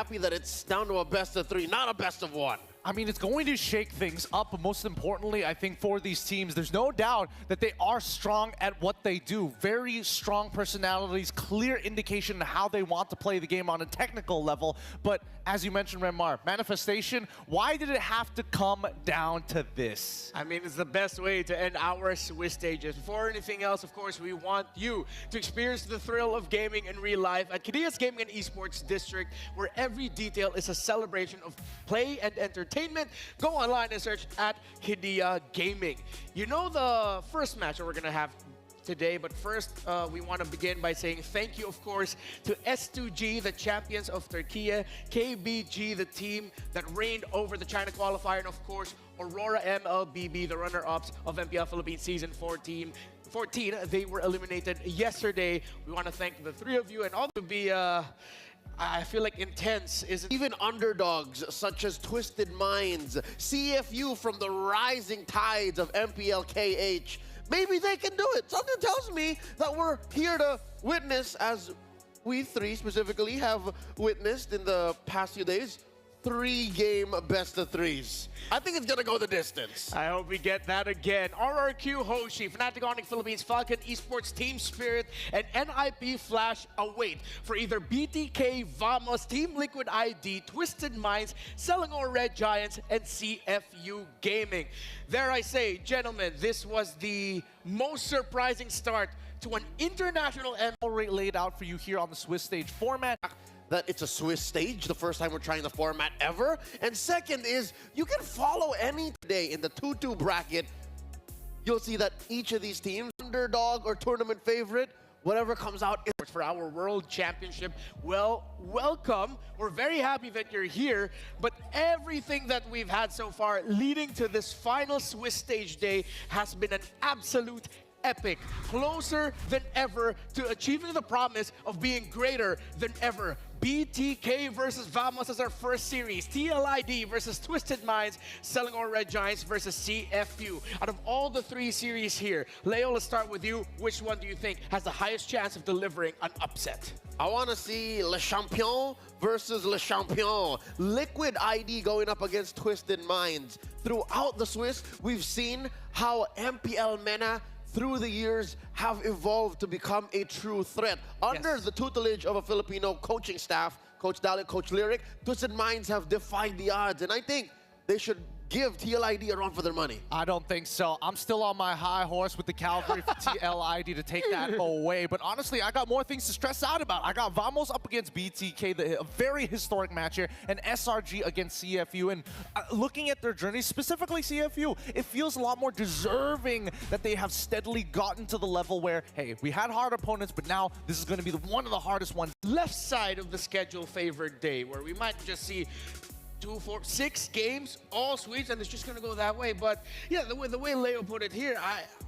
happy that it's down to a best of 3, not a best of 1. I mean, it's going to shake things up, but most importantly, I think for these teams, there's no doubt that they are strong at what they do. Very strong personalities, clear indication of how they want to play the game on a technical level. But as you mentioned, Renmar, Manifestation, why did it have to come down to this? I mean, it's the best way to end our Swiss stages. Before anything else, of course, we want you to experience the thrill of gaming in real life at Kidia's Gaming and Esports District, where every detail is a celebration of play and entertainment. Go online and search at Kidia Gaming. You know the first match that we're going to have today, but first we want to begin by saying thank you, of course, to S2G, the champions of Turkey, KBG, the team that reigned over the China qualifier, and of course, Aurora MLBB, the runner-ups of MPL Philippines Season 14. They were eliminated yesterday. We want to thank the three of you and all to be I feel like intense is even underdogs such as Twisted Minds, CFU from the rising tides of MPLKH. Maybe they can do it. Something tells me that we're here to witness, as we three specifically have witnessed in the past few days, 3-game best of 3s. I think it's gonna go the distance. I hope we get that again. RRQ Hoshi, Fnatic Onyx Philippines, Falcon Esports, Team Spirit, and NIP Flash await for either BTK, Vamos, Team Liquid ID, Twisted Minds, Selangor Red Giants, and CFU Gaming. Dare I say, gentlemen, this was the most surprising start to an international Already laid out for you here on the Swiss stage format. That it's a Swiss stage, the first time we're trying the format ever. And second is, you can follow any day in the 2-2 bracket. You'll see that each of these teams, underdog or tournament favorite, whatever comes out is for our World Championship. Well, welcome. We're very happy that you're here, but everything that we've had so far leading to this final Swiss stage day has been an absolute epic, closer than ever to achieving the promise of being greater than ever. BTK versus Vamos as our first series. TLID versus Twisted Minds. Selangor Red Giants versus CFU. Out of all the 3 series here, Leo, let's start with you. Which one do you think has the highest chance of delivering an upset? I want to see Le Champion versus Le Champion. Liquid ID going up against Twisted Minds. Throughout the Swiss, we've seen how MPL MENA through the years have evolved to become a true threat. Under the tutelage of a Filipino coaching staff, Coach Dalit, Coach Lyric, Twisted Minds have defied the odds, and I think they should give TLID a run for their money. I don't think so. I'm still on my high horse with the cavalry for TLID to take that away. But honestly, I got more things to stress out about. I got Vamos up against BTK, a very historic match here, and SRG against CFU. And looking at their journey, specifically CFU, it feels a lot more deserving that they have steadily gotten to the level where, hey, we had hard opponents, but now this is going to be one of the hardest ones. Left side of the schedule favored day, where we might just see 2, 4, 6 games, all sweeps, and it's just gonna go that way. But yeah, the way Leo put it here,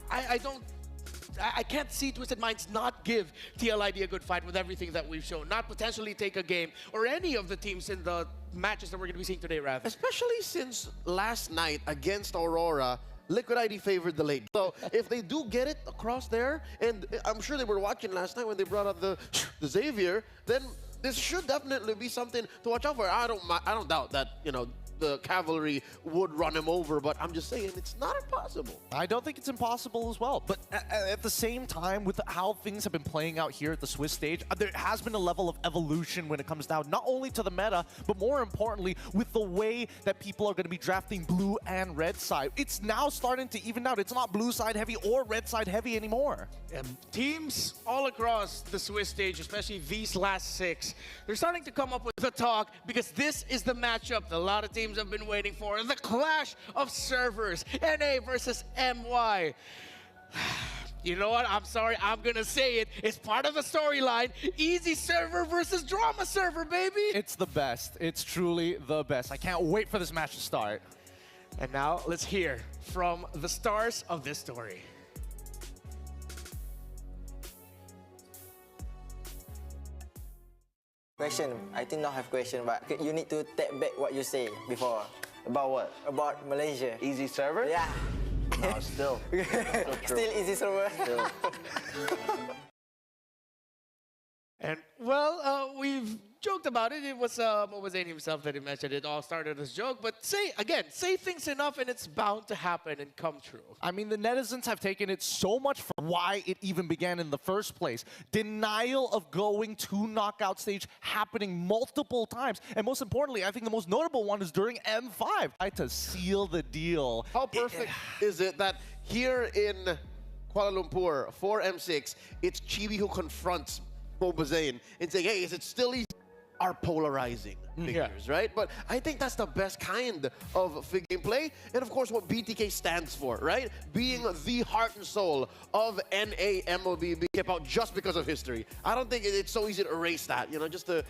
I can't see Twisted Minds not give TLID a good fight with everything that we've shown, not potentially take a game, or any of the teams in the matches that we're gonna be seeing today, rather. Especially since last night against Aurora, Liquid ID favored the late. So if they do get it across there, and I'm sure they were watching last night when they brought out the Xavier, then this should definitely be something to watch out for. I don't doubt that, you know, the cavalry would run him over, but I'm just saying it's not impossible. I don't think it's impossible as well. But at the same time, with how things have been playing out here at the Swiss stage, there has been a level of evolution when it comes down not only to the meta, but more importantly, with the way that people are going to be drafting blue and red side. It's now starting to even out. It's not blue side heavy or red side heavy anymore. Teams all across the Swiss stage, especially these last 6, they're starting to come up with the talk, because this is the matchup that a lot of teams have been waiting for. The clash of servers, NA versus MY. You know what? I'm sorry, I'm gonna say it. It's part of the storyline. Easy server versus drama server, baby. It's the best. It's truly the best. I can't wait for this match to start. And now let's hear from the stars of this story. Question. I think not have question, but you need to take back what you say before. About what? About Malaysia. Easy server? Yeah. No, still. Still easy server. Still. And well, we've joked about it. It was Mobazane himself that he mentioned it all started as a joke. But say things enough and it's bound to happen and come true. I mean, the netizens have taken it so much for why it even began in the first place. Denial of going to knockout stage happening multiple times. And most importantly, I think the most notable one is during M5. To seal the deal. How perfect is it that here in Kuala Lumpur for M6, it's Chibi who confronts Mobazane and saying, hey, is it still easy? Are polarizing figures, right? But I think that's the best kind of fig gameplay. And of course, what BTK stands for, right? Being the heart and soul of NA MLBB kept out just because of history. I don't think it's so easy to erase that, you know, just to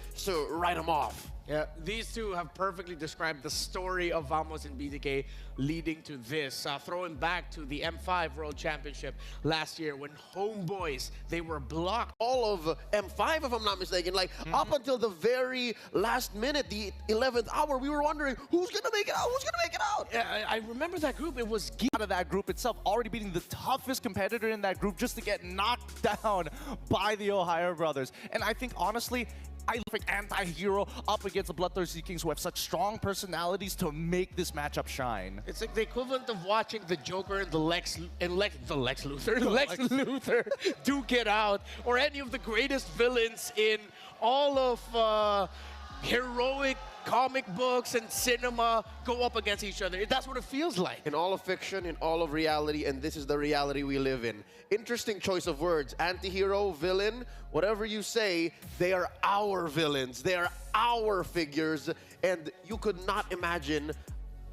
write them off. Yeah, these two have perfectly described the story of Vamos and BTK leading to this. Throwing back to the M5 World Championship last year when Homeboys, they were blocked. All of M5, if I'm not mistaken, like up until the very last minute, the 11th hour, we were wondering who's going to make it out, who's going to make it out? Yeah, I remember that group. It was Out of that group itself, already beating the toughest competitor in that group just to get knocked down by the Ohio brothers. And I think, honestly, I think anti-hero up against the Bloodthirsty Kings who have such strong personalities to make this matchup shine. It's like the equivalent of watching the Joker and Lex Luthor duke it out, or any of the greatest villains in all of heroic comic books and cinema go up against each other. That's what it feels like. In all of fiction, in all of reality, and this is the reality we live in. Interesting choice of words. Anti-hero, villain, whatever you say, they are our villains. They are our figures, and you could not imagine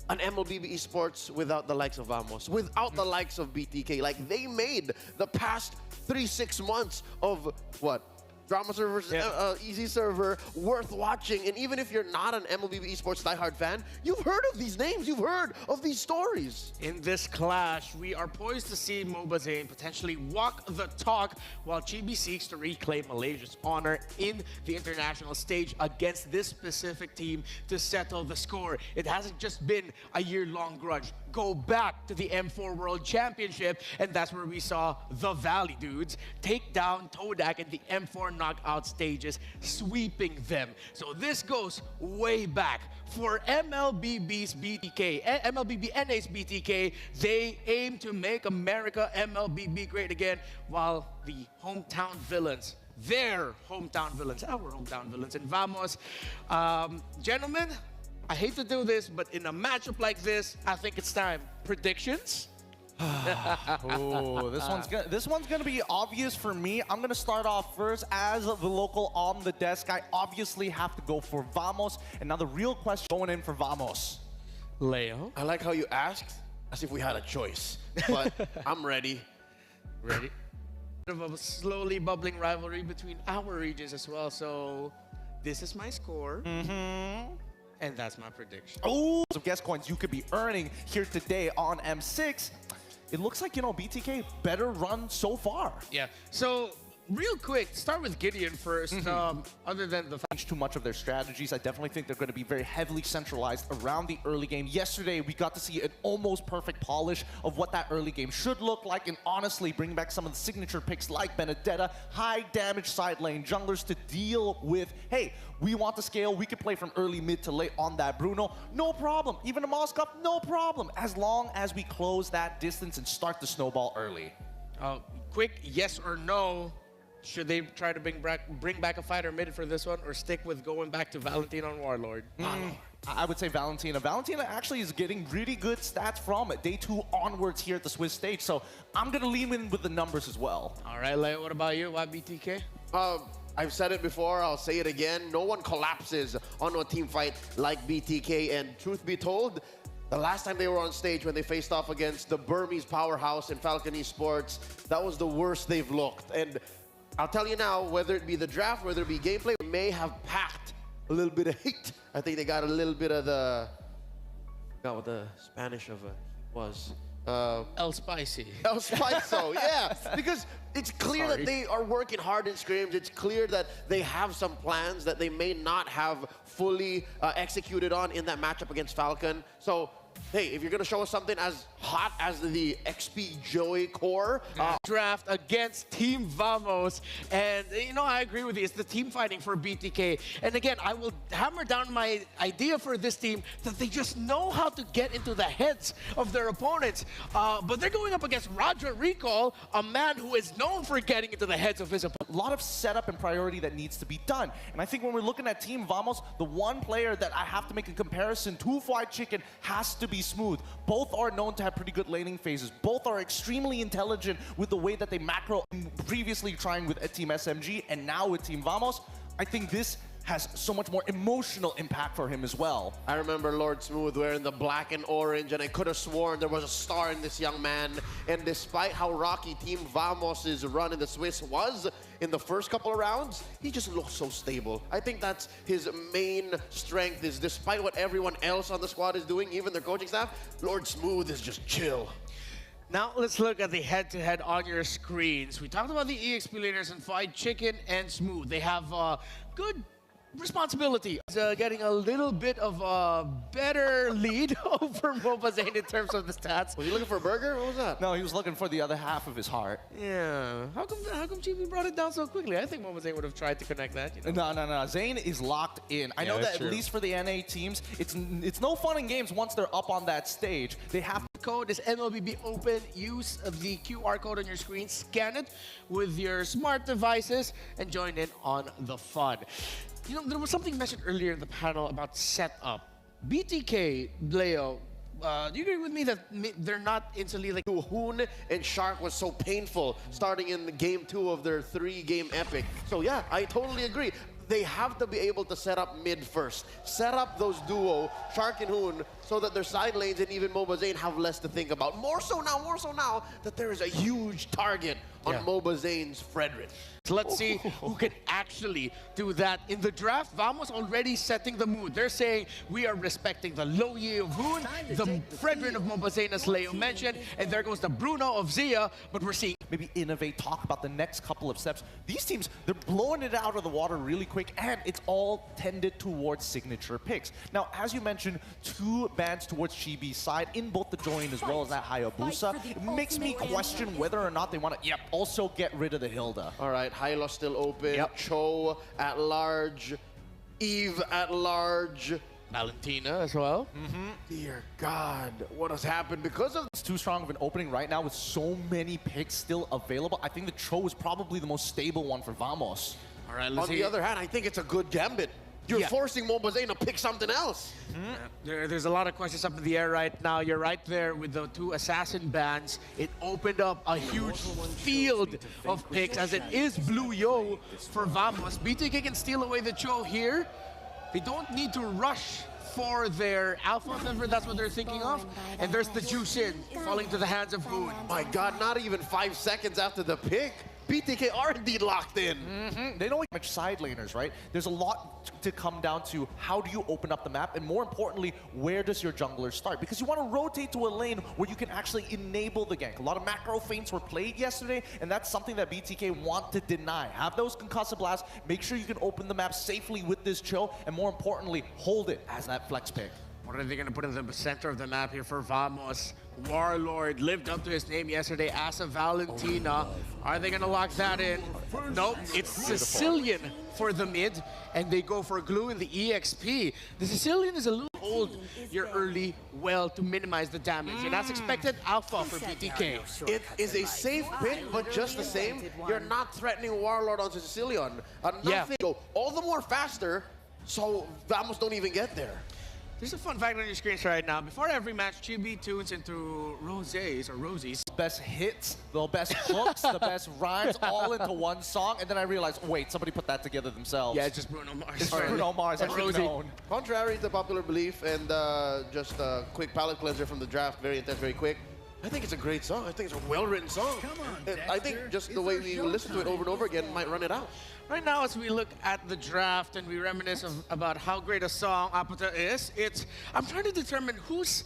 an MLBB esports without the likes of Vamos, without the likes of BTK. Like, they made the past 3-6 months of what? Drama Server versus Easy Server worth watching. And even if you're not an MLBB esports diehard fan, you've heard of these names, you've heard of these stories. In this clash, we are poised to see Mobazane potentially walk the talk while Chibi seeks to reclaim Malaysia's honor in the international stage against this specific team to settle the score. It hasn't just been a year-long grudge. Go back to the M4 World Championship, and that's where we saw the Valley Dudes take down Todak in the M4 knockout stages, sweeping them. So this goes way back. For MLBB's BTK, MLBB NA's BTK, they aim to make America MLBB great again, while the hometown villains, their hometown villains, our hometown villains in Vamos. Gentlemen, I hate to do this, but in a matchup like this, I think it's time. Predictions? Oh, this one's gonna be obvious for me. I'm gonna start off first as the local on the desk. I obviously have to go for Vamos. And now the real question going in for Vamos. Leo? I like how you asked as if we had a choice, but I'm ready. Ready? Of a slowly bubbling rivalry between our regions as well. So this is my score. And that's my prediction. Oh, some guest coins you could be earning here today on M6. It looks like, you know, BTK better run so far. Yeah. So real quick, start with Gideon first. Other than the Too much of their strategies. I definitely think they're going to be very heavily centralized around the early game. Yesterday, we got to see an almost perfect polish of what that early game should look like, and honestly, bring back some of the signature picks like Benedetta, high damage side lane junglers to deal with, hey, we want to scale, we can play from early, mid to late on that Bruno, no problem. Even a Moskov, no problem, as long as we close that distance and start the snowball early. quick yes or no. Should they try to bring back a fighter mid for this one, or stick with going back to Valentina on Warlord? I would say Valentina. Valentina actually is getting really good stats from day 2 onwards here at the Swiss stage, so I'm going to lean in with the numbers as well. All right, Leo, what about you? Why BTK? I've said it before, I'll say it again. No one collapses on a team fight like BTK, and truth be told, the last time they were on stage when they faced off against the Burmese powerhouse in Falcon Esports, that was the worst they've looked. And I'll tell you now, whether it be the draft, whether it be gameplay, they may have packed a little bit of heat. I think they got a little bit of the, I forgot what the Spanish of it was. El Spicy. El Spiso, yeah. Because it's clear that they are working hard in scrims. It's clear that they have some plans that they may not have fully executed on in that matchup against Falcon. So hey, if you're going to show us something as hot as the XP Joy core, Draft against Team Vamos. And, you know, I agree with you. It's the team fighting for BTK. And again, I will hammer down my idea for this team that they just know how to get into the heads of their opponents. But they're going up against Roger Recall, a man who is known for getting into the heads of his opponents. A lot of setup and priority that needs to be done. And I think when we're looking at Team Vamos, the one player that I have to make a comparison to Fried Chicken has to be Smooth. Both are known to have pretty good laning phases. Both are extremely intelligent with the way that they macro, previously trying with Team SMG and now with Team Vamos. I think this has so much more emotional impact for him as well. I remember Lord Smooth wearing the black and orange, and I could have sworn there was a star in this young man. And despite how rocky Team Vamos' run in the Swiss was in the first couple of rounds, he just looked so stable. I think that's his main strength, is despite what everyone else on the squad is doing, even their coaching staff, Lord Smooth is just chill. Now let's look at the head-to-head on your screens. We talked about the EXP leaders and Fried Chicken and Smooth. They have good responsibility. Getting a little bit of a better lead over Mobazane in terms of the stats. Was he looking for a burger? What was that? No, he was looking for the other half of his heart. Yeah. How come GB brought it down so quickly? I think Mobazane would have tried to connect that. You know? No. Zane is locked in. I know that's that true. at least for the NA teams, it's no fun in games once they're up on that stage. They have Code is MLBB open. Use the QR code on your screen, scan it with your smart devices, and join in on the fun. You know, there was something mentioned earlier in the panel about setup. BTK, Leo, do you agree with me that they're not instantly like... Hoon and Shark was so painful starting in game 2 of their 3-game epic. So yeah, I totally agree. They have to be able to set up mid first. Set up those duo, Shark and Hoon, so that their side lanes and even Mobazane have less to think about. More so now that there is a huge target on Mobazane's Frederick. So let's see who can actually do that. In the draft, Vamos already setting the mood. They're saying we are respecting the Lo Yi of Hoon, the Fredrin of Mobazane, as Leo mentioned, and there goes the Bruno of Zia, but we're seeing maybe innovate, talk about the next couple of steps. These teams, they're blowing it out of the water really quick, and it's all tended towards signature picks. Now, as you mentioned, 2 bans towards Chibi's side in both the join as well as that Hayabusa. It makes me question whether or not they want to also get rid of the Hilda. All right, Hylo still open, Cho at large, Eve at large. Valentina as well. Dear God, what has happened because of... It's too strong of an opening right now with so many picks still available. I think the Cho is probably the most stable one for Vamos. All right, On the other hand, I think it's a good gambit. You're forcing Mobazane to pick something else. There's a lot of questions up in the air right now. You're right there with the 2 assassin bans. It opened up a huge field of picks, as it is Blue Yo for Vamos. BTK can steal away the Cho here. They don't need to rush for their alpha, remember that's what they're thinking of. And there's the Jushin falling to the hands of Hoon. My God, not even 5 seconds after the pick, BTK are indeed locked in. They don't like much side laners, right? There's a lot to come down to how do you open up the map, and more importantly, where does your jungler start? Because you want to rotate to a lane where you can actually enable the gank. A lot of macro feints were played yesterday, and that's something that BTK want to deny. Have those concussive blasts, make sure you can open the map safely with this Cho, and more importantly, hold it as that flex pick. What are they going to put in the center of the map here for Vamos? Warlord lived up to his name yesterday, Asa Valentina. Are they going to lock that in? Nope, it's Sicilian for the mid, and they go for glue in the EXP. The Sicilian is a little hold your early well to minimize the damage, and that's expected alpha for BTK. It is a safe pick, but just the same, you're not threatening Warlord on Sicilian. Nothing. Go all the more faster, so Vamos don't even get there. There's a fun fact on your screens right now. Before every match, Chibi tunes into Rosies. Best hits, the best hooks, the best rhymes, all into one song, and then I realized, wait, somebody put that together themselves. Yeah, it's just Bruno Mars. It's Bruno Mars, and Rosie. Contrary to popular belief, and just a quick palate cleanser from the draft, very intense, very quick. I think it's a great song. I think it's a well-written song. I think just the way we listen to it over and over again might run it out. Right now, as we look at the draft and we reminisce about how great a song Apata is, I'm trying to determine who's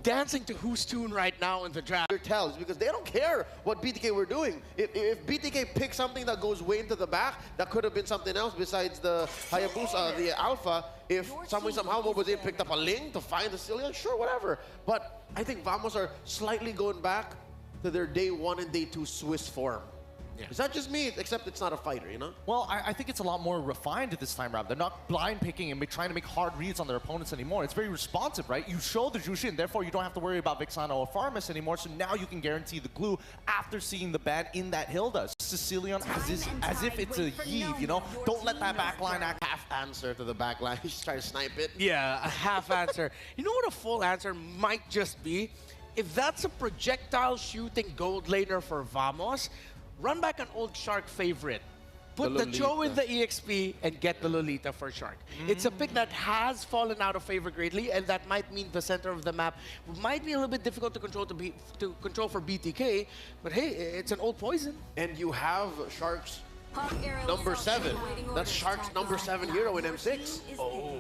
dancing to whose tune right now in the draft. Tells because they don't care what BTK were doing. If BTK picks something that goes way into the back, that could have been something else besides the Hayabusa, the Alpha. If somehow Mobazane picked up a Ling to find the Cillian, sure, whatever. But I think Vamos are slightly going back to their day 1 and day 2 Swiss form. Yeah. Is that just me? Except it's not a fighter, you know? Well, I think it's a lot more refined this time around. They're not blind picking and trying to make hard reads on their opponents anymore. It's very responsive, right? You show the Jushin, therefore you don't have to worry about Vixana or Farmus anymore, so now you can guarantee the glue after seeing the ban in that Hilda. Sicilian as if it's a heave, you know? Don't let that backline act. Half answer to the backline. He's trying to snipe it. Yeah, a half answer. You know what a full answer might just be? If that's a projectile shooting gold laner for Vamos, run back an old Shark favorite. Put the Cho in the EXP and get the Lolita for Shark. It's a pick that has fallen out of favor greatly, and that might mean the center of the map might be a little bit difficult to control for BTK. But hey, it's an old poison. And you have Shark's number 7. That's Shark's number 7 hero in M6. Oh.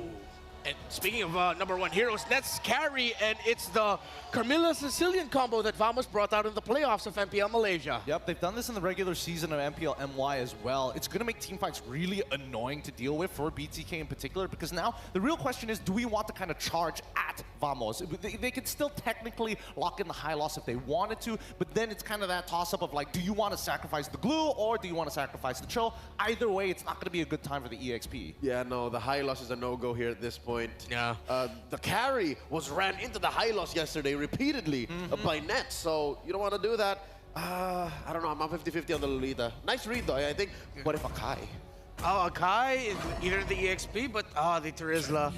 And speaking of number 1 heroes, let's carry, and it's the Carmilla Sicilian combo that Vamos brought out in the playoffs of MPL Malaysia. Yep, they've done this in the regular season of MPL MY as well. It's going to make teamfights really annoying to deal with for BTK in particular, because now the real question is, do we want to kind of charge at Vamos? They could still technically lock in the high loss if they wanted to, but then it's kind of that toss-up of like, do you want to sacrifice the glue or do you want to sacrifice the Cho? Either way, it's not going to be a good time for the EXP. Yeah, no, the high loss is a no-go here at this point. Yeah. The carry was ran into the high loss yesterday repeatedly by Nets, so you don't want to do that. I don't know, I'm 50-50 on the Lolita. Nice read though, I think. What if Akai? Oh, Akai, either the EXP, but the Terizla.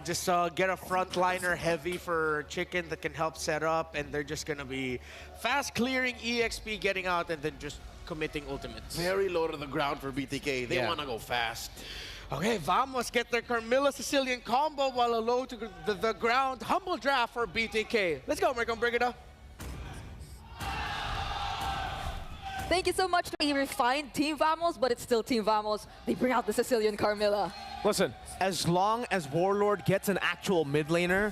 Just get a frontliner heavy for Chicken that can help set up, and they're just going to be fast clearing EXP, getting out, and then just committing ultimates. Very low to the ground for BTK. They want to go fast. Okay, Vamos get their Carmilla Sicilian combo while a low to the ground. Humble draft for BTK. Let's go, Maricon Brigida. Thank you so much to a refined Team Vamos, but it's still Team Vamos. They bring out the Sicilian Carmilla. Listen, as long as Warlord gets an actual mid laner,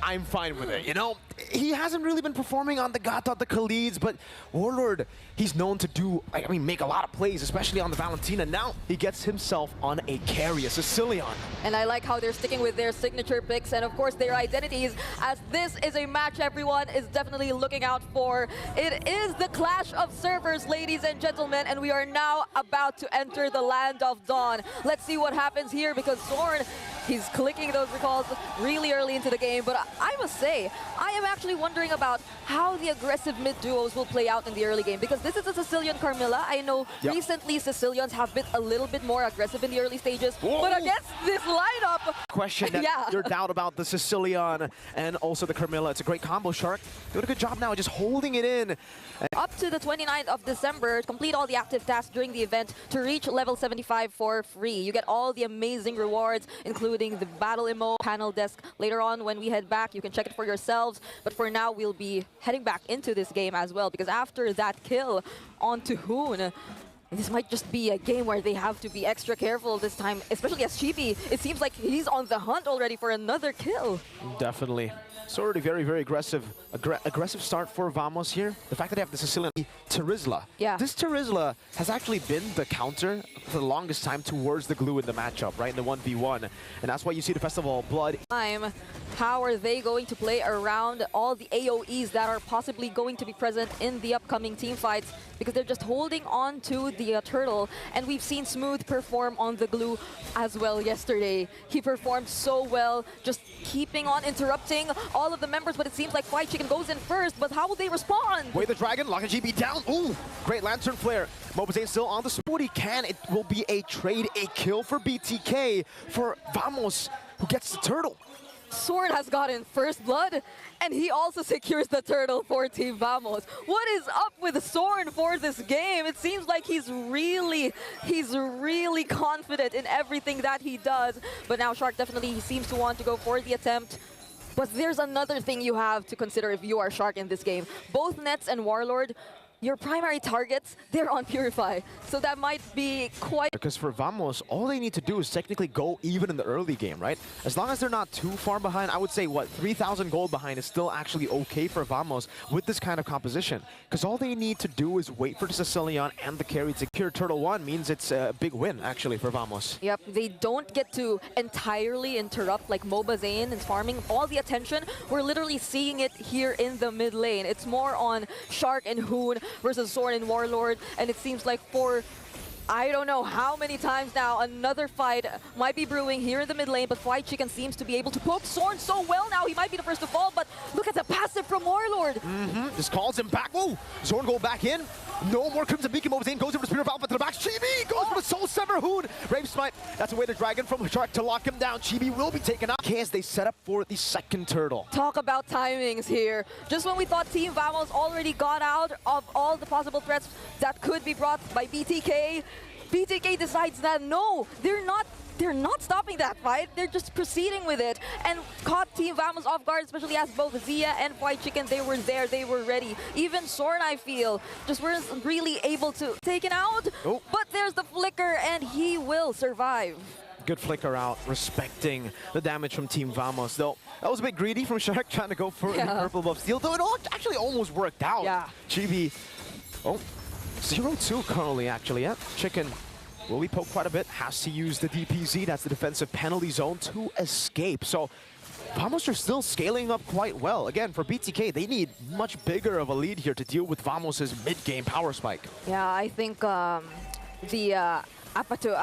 I'm fine with it. You know, he hasn't really been performing on the Gata, the Khalids, but Warlord, he's known to do, I mean, make a lot of plays, especially on the Valentina. Now he gets himself on a carry, a Sicilian. And I like how they're sticking with their signature picks and, of course, their identities, as this is a match everyone is definitely looking out for. It is the clash of servers, ladies and gentlemen, and we are now about to enter the land of Dawn. Let's see what happens here, because Zorn, he's clicking those recalls really early into the game, but I must say, I am actually wondering about how the aggressive mid duos will play out in the early game, because this is a Sicilian Carmilla. I know recently Sicilians have been a little bit more aggressive in the early stages, but against this lineup... Question that your doubt about the Sicilian and also the Carmilla. It's a great combo, Shark. Doing a good job now, just holding it in. Up to the 29th of December, complete all the active tasks during the event to reach level 75 for free. You get all the amazing rewards, including the battle emo, panel desk. Later on, when we head back, you can check it for yourselves. But for now, we'll be heading back into this game as well, because after that kill onto Hoon, this might just be a game where they have to be extra careful this time, especially as Chibi. It seems like he's on the hunt already for another kill. Definitely. It's already very, very aggressive start for Vamos here. The fact that they have the Sicilian Terizla. Yeah. This Terizla has actually been the counter for the longest time towards the glue in the matchup, right? In the 1v1. And that's why you see the Festival of Blood. How are they going to play around all the AoEs that are possibly going to be present in the upcoming team fights? Because they're just holding on to the turtle. And we've seen Smooth perform on the glue as well yesterday. He performed so well, just keeping on interrupting all of the members, but it seems like Fried Chicken goes in first, but how will they respond? Wait, the Dragon, Lock and GB down. Ooh, great Lantern Flare. Mobazane still on the spot. What he can, it will be a trade, a kill for BTK, for Vamos, who gets the turtle. Sword has gotten first blood, and he also secures the turtle for Team Vamos. What is up with Zorn for this game? It seems like he's really confident in everything that he does. But now Shark definitely seems to want to go for the attempt. But there's another thing you have to consider if you are Shark in this game. Both Nets and Warlord, your primary targets, they're on Purify. So that might be quite... Because for Vamos, all they need to do is technically go even in the early game, right? As long as they're not too far behind, I would say, what, 3,000 gold behind is still actually okay for Vamos with this kind of composition. Because all they need to do is wait for the Sicilian and the carry to cure Turtle 1 means it's a big win, actually, for Vamos. Yep, they don't get to entirely interrupt like MOBA Zane and farming. All the attention, we're literally seeing it here in the mid lane. It's more on Shark and Hoon versus Zorn and Warlord, and it seems like for I don't know how many times now another fight might be brewing here in the mid lane, but White Chicken seems to be able to poke Zorn so well now. He might be the first to fall, but look at the passive from Warlord. Just calls him back. Whoa! Zorn go back in. No more Crimson Beacon. Mobazane goes over to Spear of Alpha to the back. Chibi goes for the Soul Sever. Hoon. Brave Smite. That's away the Dragon from Shark to lock him down. Chibi will be taken out as they set up for the second turtle. Talk about timings here. Just when we thought Team Vamos already got out of all the possible threats that could be brought by BTK, BTK decides that no, they're not stopping that fight. They're just proceeding with it and caught Team Vamos off guard, especially as both Zia and White Chicken, they were there, they were ready. Even Zorn, I feel, just weren't really able to take it out. Oh. But there's the flicker and he will survive. Good flicker out, respecting the damage from Team Vamos. Though that was a bit greedy from Shark trying to go for the purple buff steal, though it all actually almost worked out. Yeah. Chibi, 0-2 currently actually, yeah. Chicken will be poked quite a bit, has to use the DPZ, that's the defensive penalty zone, to escape. So Vamos are still scaling up quite well. Again, for BTK, they need much bigger of a lead here to deal with Vamos' mid-game power spike. Yeah, I think the Apatu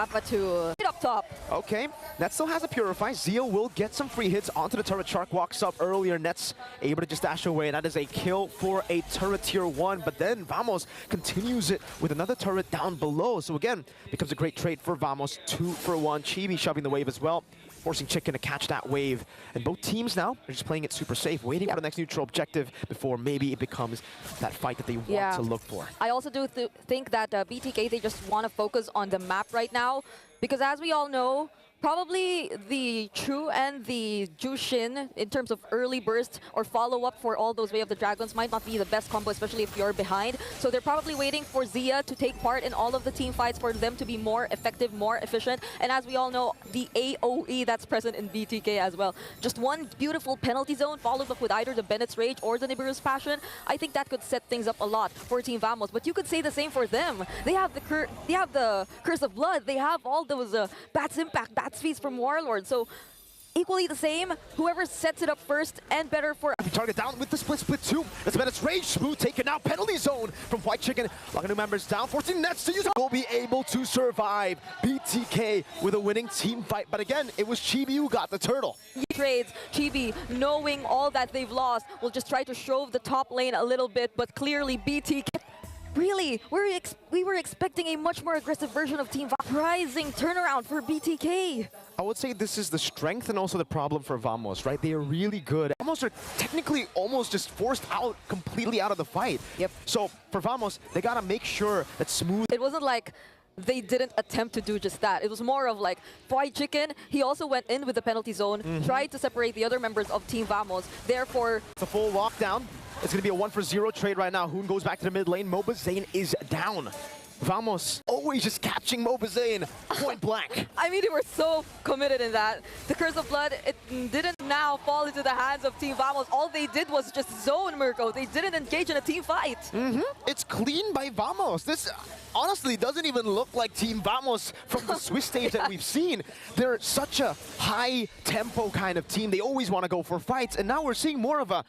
up top. Okay, that still has a Purify. Zio will get some free hits onto the turret. Shark walks up earlier. Nets able to just dash away. That is a kill for a turret tier 1. But then Vamos continues it with another turret down below. So again, becomes a great trade for Vamos. 2 for 1. Chibi shoving the wave as well, forcing Chicken to catch that wave. And both teams now are just playing it super safe, waiting for the next neutral objective before maybe it becomes that fight that they want to look for. I also do think that BTK, they just want to focus on the map right now, because as we all know, probably the True and the Jushin, in terms of early burst or follow-up for all those Way of the Dragons, might not be the best combo, especially if you're behind. So they're probably waiting for Zia to take part in all of the team fights for them to be more effective, more efficient. And as we all know, the AoE that's present in BTK as well. Just one beautiful penalty zone followed up with either the Bennett's Rage or the Nibiru's Passion. I think that could set things up a lot for Team Vamos. But you could say the same for them. They have the Curse of Blood. They have all those Bat's Impact, Bat's Feast from Warlord. So equally the same, whoever sets it up first and better for... Target down with the split 2. It's Bennett's Rage. Smooth taken out. Penalty zone from White Chicken. Locking new members down, forcing Nets to use it. Will be able to survive. BTK with a winning team fight. But again, it was Chibi who got the turtle. Trades. Chibi, knowing all that they've lost, will just try to shove the top lane a little bit, but clearly BTK... Really, we were expecting a much more aggressive version of Team Vamos. Surprising turnaround for BTK. I would say this is the strength and also the problem for Vamos, right? They are really good. Vamos are technically almost just forced out completely out of the fight. Yep. So for Vamos, they gotta make sure that Smooth... It wasn't like they didn't attempt to do just that. It was more of like White Chicken, he also went in with the penalty zone, tried to separate the other members of Team Vamos. Therefore, it's a full lockdown. It's going to be a 1-for-0 trade right now. Hoon goes back to the mid lane. Mobazane is down. Vamos always just catching Mobazane point blank. I mean, they were so committed in that. The Curse of Blood, it didn't now fall into the hands of Team Vamos. All they did was just zone Mirko. They didn't engage in a team fight. It's clean by Vamos. This honestly doesn't even look like Team Vamos from the Swiss stage that we've seen. They're such a high tempo kind of team. They always want to go for fights. And now we're seeing more of a,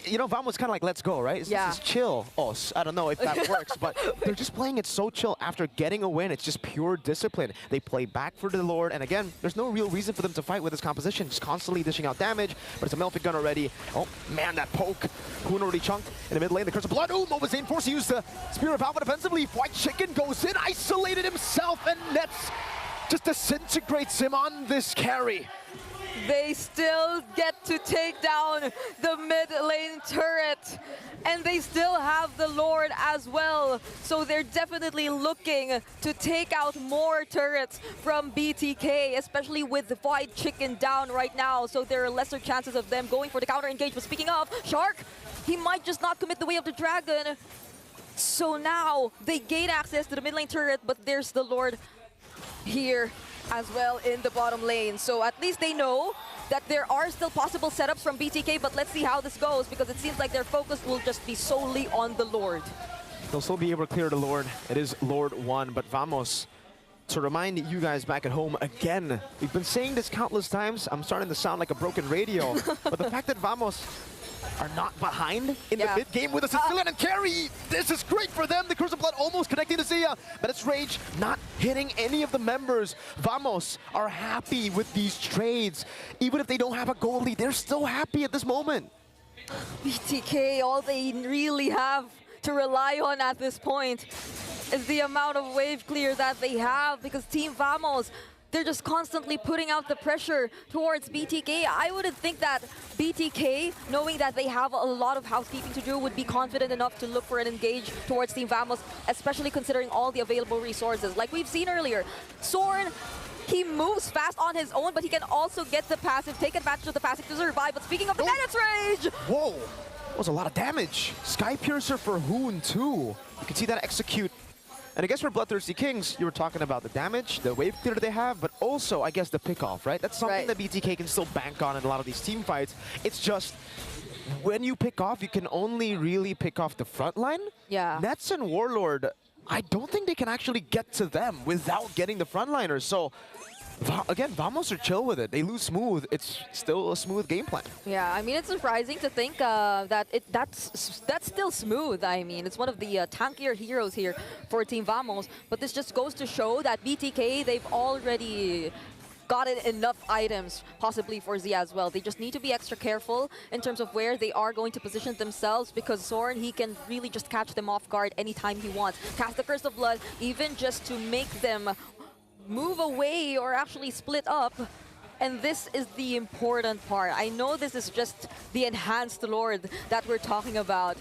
you know, Vamos kind of like, let's go, right? This is chill. Oh, I don't know if that works, but they're just playing it so chill. After getting a win, it's just pure discipline. They play back for the Lord, and again, there's no real reason for them to fight with this composition. Just constantly dishing out damage, but it's a Melfic gun already. Oh, man, that poke. Hoon already chunked in the mid lane. The Curse of Blood. Ooh, Mobazane forced to use the Spear of Alpha defensively. White Chicken goes in, isolated himself, and Nets just disintegrates him on this carry. They still get to take down the mid lane turret. And they still have the Lord as well. So they're definitely looking to take out more turrets from BTK, especially with the White Chicken down right now. So there are lesser chances of them going for the counter engage. But speaking of, Shark, he might just not commit the Way of the Dragon. So now they gain access to the mid lane turret, but there's the Lord here as well in the bottom lane. So at least they know that there are still possible setups from BTK, but let's see how this goes because it seems like their focus will just be solely on the Lord. They'll still be able to clear the Lord. It is Lord 1, but Vamos, to remind you guys back at home again, we've been saying this countless times. I'm starting to sound like a broken radio, but the fact that Vamos are not behind in the mid game with a Sicilian and carry, this is great for them. The Curse of Blood almost connecting to Zia, but it's Rage not hitting any of the members. Vamos are happy with these trades. Even if they don't have a goal lead, they're still happy at this moment. BTK, all they really have to rely on at this point is the amount of wave clear that they have, because Team Vamos, they're just constantly putting out the pressure towards BTK. I wouldn't think that BTK, knowing that they have a lot of housekeeping to do, would be confident enough to look for an engage towards Team Vamos, especially considering all the available resources. Like we've seen earlier, Soren, he moves fast on his own, but he can also get the passive, take advantage of the passive to survive. But speaking of the Menace Rage! Whoa, that was a lot of damage. Sky Piercer for Hoon too. You can see that execute. And I guess for Bloodthirsty Kings, you were talking about the damage, the wave clear they have, but also, I guess, the pick-off, right? That's something that BTK can still bank on in a lot of these team fights. It's just, when you pick off, you can only really pick off the front line. Yeah. Nets and Warlord, I don't think they can actually get to them without getting the frontliners. So, again, Vamos are chill with it. They lose smooth. It's still a smooth game plan. Yeah, I mean, it's surprising to think that that's still smooth. I mean, it's one of the tankier heroes here for Team Vamos. But this just goes to show that BTK, they've already gotten enough items, possibly for Zia as well. They just need to be extra careful in terms of where they are going to position themselves, because Soren, he can really just catch them off guard anytime he wants. Cast the Curse of Blood, even just to make them move away or actually split up. And this is the important part. I know this is just the enhanced Lord that we're talking about,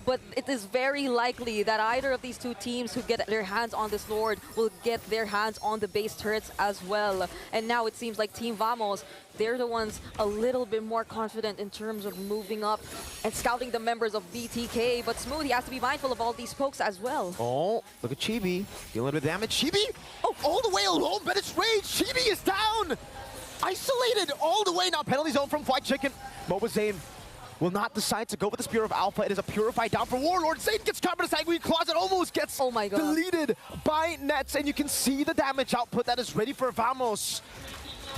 but it is very likely that either of these two teams who get their hands on this Lord will get their hands on the base turrets as well. And now it seems like Team Vamos, they're the ones a little bit more confident in terms of moving up and scouting the members of BTK. But Smooth, he has to be mindful of all these pokes as well. Oh, look at Chibi dealing with damage. Chibi, oh, all the way alone, but it's Rage. Chibi is down. Isolated all the way now. Penalty zone from White Chicken. Mobazane will not decide to go with the Spear of Alpha. It is a Purify down for Warlord. Zane gets caught by the Sanguine Closet, almost gets deleted by Nets, and you can see the damage output that is ready for Vamos.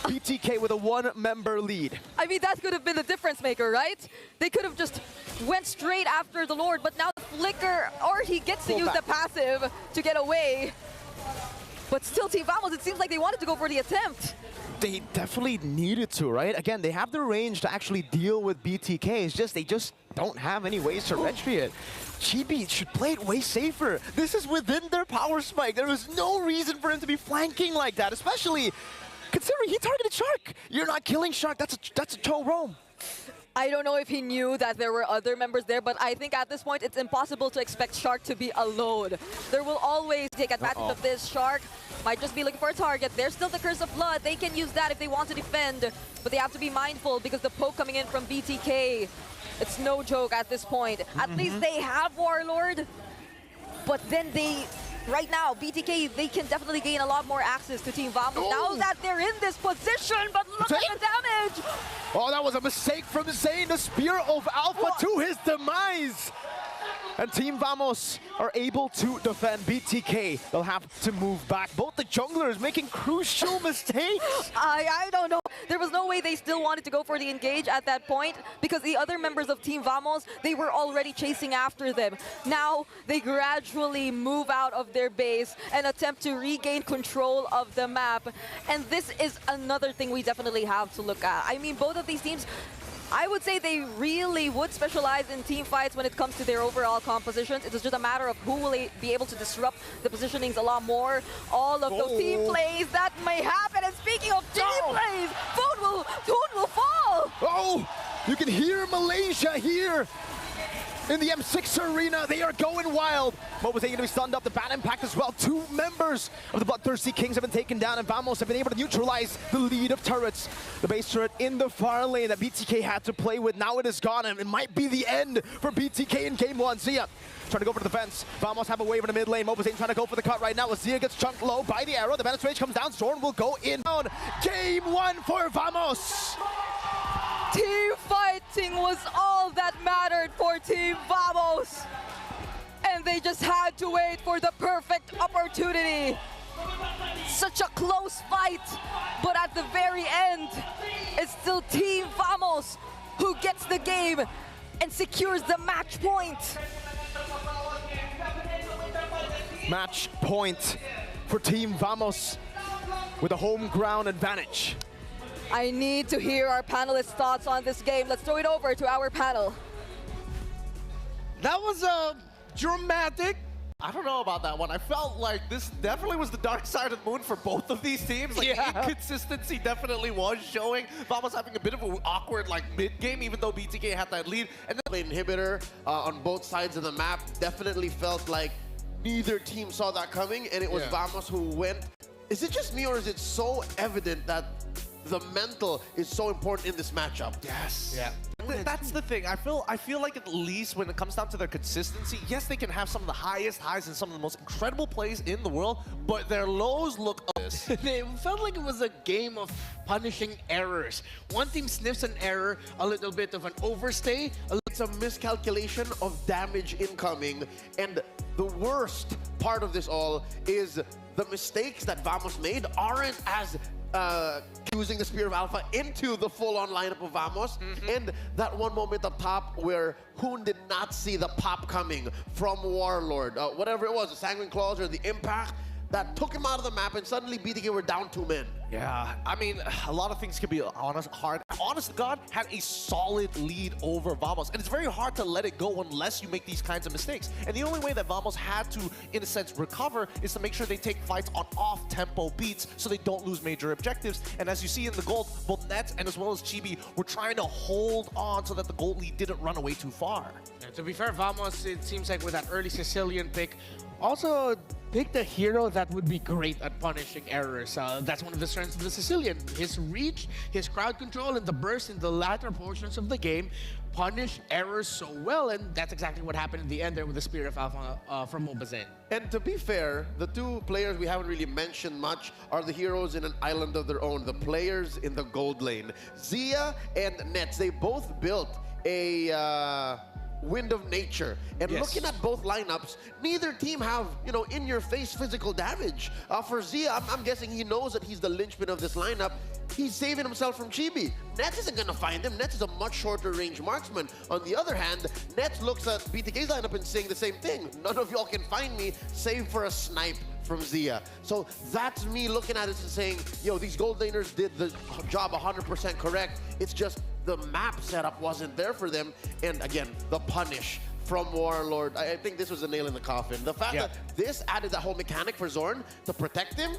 BTK with a one-member lead. I mean, that could have been the difference maker, right? They could have just went straight after the Lord, but now the Flicker, or he gets to use the passive to get away. But still, Team Vamos, it seems like they wanted to go for the attempt. They definitely needed to, right? Again, they have the range to actually deal with BTK. It's just they just don't have any ways to retry it. Chibi should play it way safer. This is within their power spike. There is no reason for him to be flanking like that, especially considering he targeted Shark. You're not killing Shark. That's a Cho roam. I don't know if he knew that there were other members there, but I think at this point it's impossible to expect Shark to be alone. There will always take advantage of this. Shark might just be looking for a target. There's still the Curse of Blood. They can use that if they want to defend, but they have to be mindful because the poke coming in from BTK, it's no joke at this point. At least they have Warlord, but then right now, BTK, they can definitely gain a lot more access to Team Vamos now that they're in this position, but look at the damage! Oh, that was a mistake from Zane, the Spear of Alpha to his demise! And Team Vamos are able to defend BTK. They'll have to move back. Both the junglers making crucial mistakes. I don't know. There was no way they still wanted to go for the engage at that point because the other members of Team Vamos, they were already chasing after them. Now they gradually move out of their base and attempt to regain control of the map. And this is another thing we definitely have to look at. I mean, both of these teams, I would say they really would specialize in team fights when it comes to their overall compositions. It is just a matter of who will be able to disrupt the positionings a lot more. All of those team plays that may happen. And speaking of team plays, Toon will fall. Oh, you can hear Malaysia here. in the M6 arena. They are going wild. Mobazane going to be stunned up. The Bat Impact as well. 2 members of the Bloodthirsty Kings have been taken down, and Vamos have been able to neutralize the lead of turrets. The base turret in the far lane that BTK had to play with. Now it is gone, and it might be the end for BTK in game 1. Zia trying to go for the defense. Vamos have a wave in the mid lane. Mobazane trying to go for the cut right now as Zia gets chunked low by the arrow. The Bandit's Rage comes down. Zorn will go in. Game 1 for Vamos. Team fighting was all that mattered for Team Vamos. And they just had to wait for the perfect opportunity. Such a close fight, but at the very end, it's still Team Vamos who gets the game and secures the match point. Match point for Team Vamos with a home ground advantage. I need to hear our panelists' thoughts on this game. Let's throw it over to our panel. That was dramatic. I don't know about that one. I felt like this definitely was the dark side of the moon for both of these teams. Like, the inconsistency definitely was showing. Vamos having a bit of an awkward, like, mid-game, even though BTK had that lead. And then Inhibitor on both sides of the map definitely felt like neither team saw that coming, and it was Vamos who went. Is it just me, or is it so evident that the mental is so important in this matchup? Yes. Yeah. That's the thing. I feel like at least when it comes down to their consistency, yes, they can have some of the highest highs and some of the most incredible plays in the world, but their lows look this. It felt like it was a game of punishing errors. One team sniffs an error, a little bit of an overstay. It's a miscalculation of damage incoming, and the worst part of this all is the mistakes that Vamos made aren't as using the Spear of Alpha into the full-on lineup of Vamos. And that one moment up top where Hoon did not see the pop coming from Warlord. Whatever it was, the Sanguine Claws or the Impact, that took him out of the map, and suddenly BTK were down 2 men. Yeah, I mean, a lot of things can be hard. Honest to God, had a solid lead over Vamos, and it's very hard to let it go unless you make these kinds of mistakes. And the only way that Vamos had to, in a sense, recover is to make sure they take fights on off-tempo beats so they don't lose major objectives. And as you see in the gold, both Nets and as well as Chibi were trying to hold on so that the gold lead didn't run away too far. Yeah, to be fair, Vamos, it seems like with that early Sicilian pick, also picked a hero that would be great at punishing errors. That's one of the strengths of the Sicilian. His reach, his crowd control, and the burst in the latter portions of the game punish errors so well, and that's exactly what happened in the end there with the Spear of Alpha from Mobazane. And to be fair, the 2 players we haven't really mentioned much are the heroes in an island of their own, the players in the gold lane. Zia and Nets, they both built a Wind of Nature. And looking at both lineups, neither team have, you know, in-your-face physical damage. For Zia, I'm guessing he knows that he's the linchpin of this lineup. He's saving himself from Chibi. Nets isn't going to find him. Nets is a much shorter range marksman. On the other hand, Nets looks at BTK's lineup and saying the same thing. None of y'all can find me, save for a snipe from Zia. So that's me looking at it and saying, yo, these gold laners did the job 100% correct. It's just the map setup wasn't there for them. And again, the punish from Warlord. I think this was a nail in the coffin. The fact that this added that whole mechanic for Zorn to protect him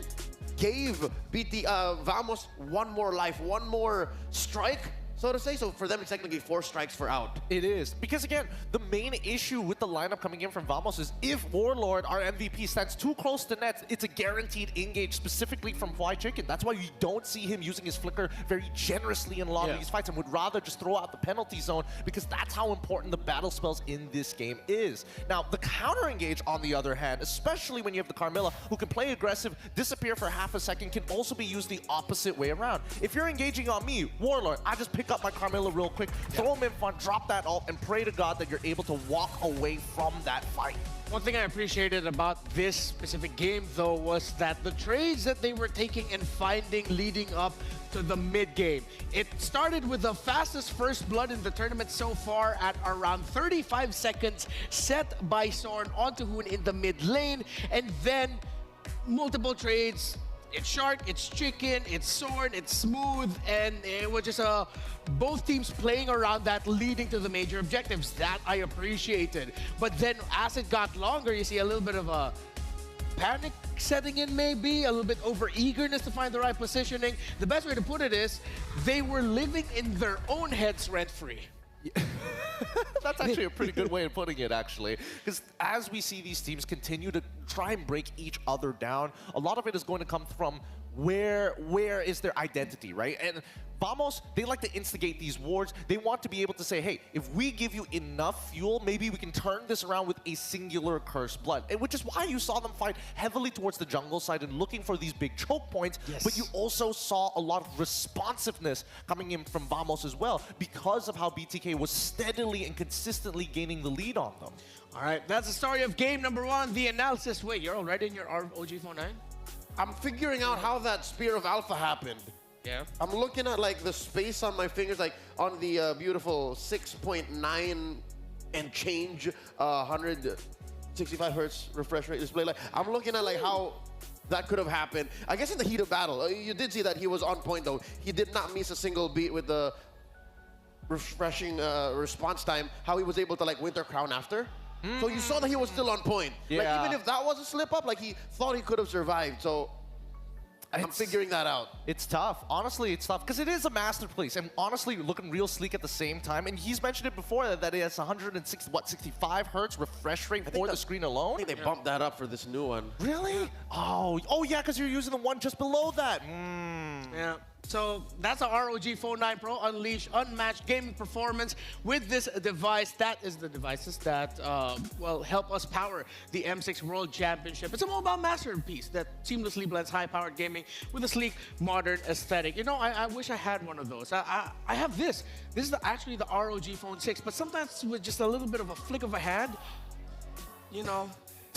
gave Vamos one more life, one more strike, so to say. So for them, it's technically 4 strikes for out. It is. Because again, the main issue with the lineup coming in from Vamos is if Warlord, our MVP, stands too close to Nets, it's a guaranteed engage specifically from Fly Chicken. That's why you don't see him using his flicker very generously in a lot of these fights and would rather just throw out the penalty zone because that's how important the battle spells in this game is. Now, the counter engage, on the other hand, especially when you have the Carmilla, who can play aggressive, disappear for half a second, can also be used the opposite way around. If you're engaging on me, Warlord, I just pick up my Carmilla real quick, throw him in front, drop that ult, and pray to God that you're able to walk away from that fight. One thing I appreciated about this specific game, though, was that the trades that they were taking and finding leading up to the mid-game. It started with the fastest first blood in the tournament so far at around 35 seconds, set by Zorn onto Hoon in the mid lane, and then multiple trades. It's Shark, it's Chicken, it's Zorn, it's Smooth, and it was just both teams playing around that, leading to the major objectives. That I appreciated. But then as it got longer, you see a little bit of a panic setting in, maybe a little bit over eagerness to find the right positioning. The best way to put it is they were living in their own heads rent-free. That's actually a pretty good way of putting it, actually. Because as we see these teams continue to try and break each other down, a lot of it is going to come from where is their identity, right? And Vamos, they like to instigate these wars. They want to be able to say, hey, if we give you enough fuel, maybe we can turn this around with a singular Cursed Blood. And which is why you saw them fight heavily towards the jungle side and looking for these big choke points. Yes. But you also saw a lot of responsiveness coming in from Vamos as well because of how BTK was steadily and consistently gaining the lead on them. All right, that's the story of game number 1, the analysis. Wait, you're already in your OG Phone 9? I'm figuring out how that Spear of Alpha happened. Yeah. I'm looking at like the space on my fingers, like on the beautiful 6.9 and change 165 hertz refresh rate display. Like I'm looking at like how that could have happened. I guess in the heat of battle, you did see that he was on point though. He did not miss a single beat with the refreshing response time. How he was able to like Winter Crown after. So you saw that he was still on point. Like Yeah. even if that was a slip up, like he thought he could have survived. So I'm figuring that out. It's tough. Honestly, it's tough because it is a masterpiece, and honestly, looking real sleek at the same time. And he's mentioned it before that it has 65 hertz refresh rate for the screen I alone. think they bumped that up for this new one. Really? Oh yeah, because you're using the one just below that. Yeah. So that's a ROG Phone 9 Pro. Unleash unmatched gaming performance with this device. That is the devices that will help us power the M6 World Championship. It's a mobile masterpiece that seamlessly blends high-powered gaming with a sleek, modern aesthetic. You know, I wish I had one of those. I have this. This is actually the ROG Phone 6, but sometimes with just a little bit of a flick of a hand, you know,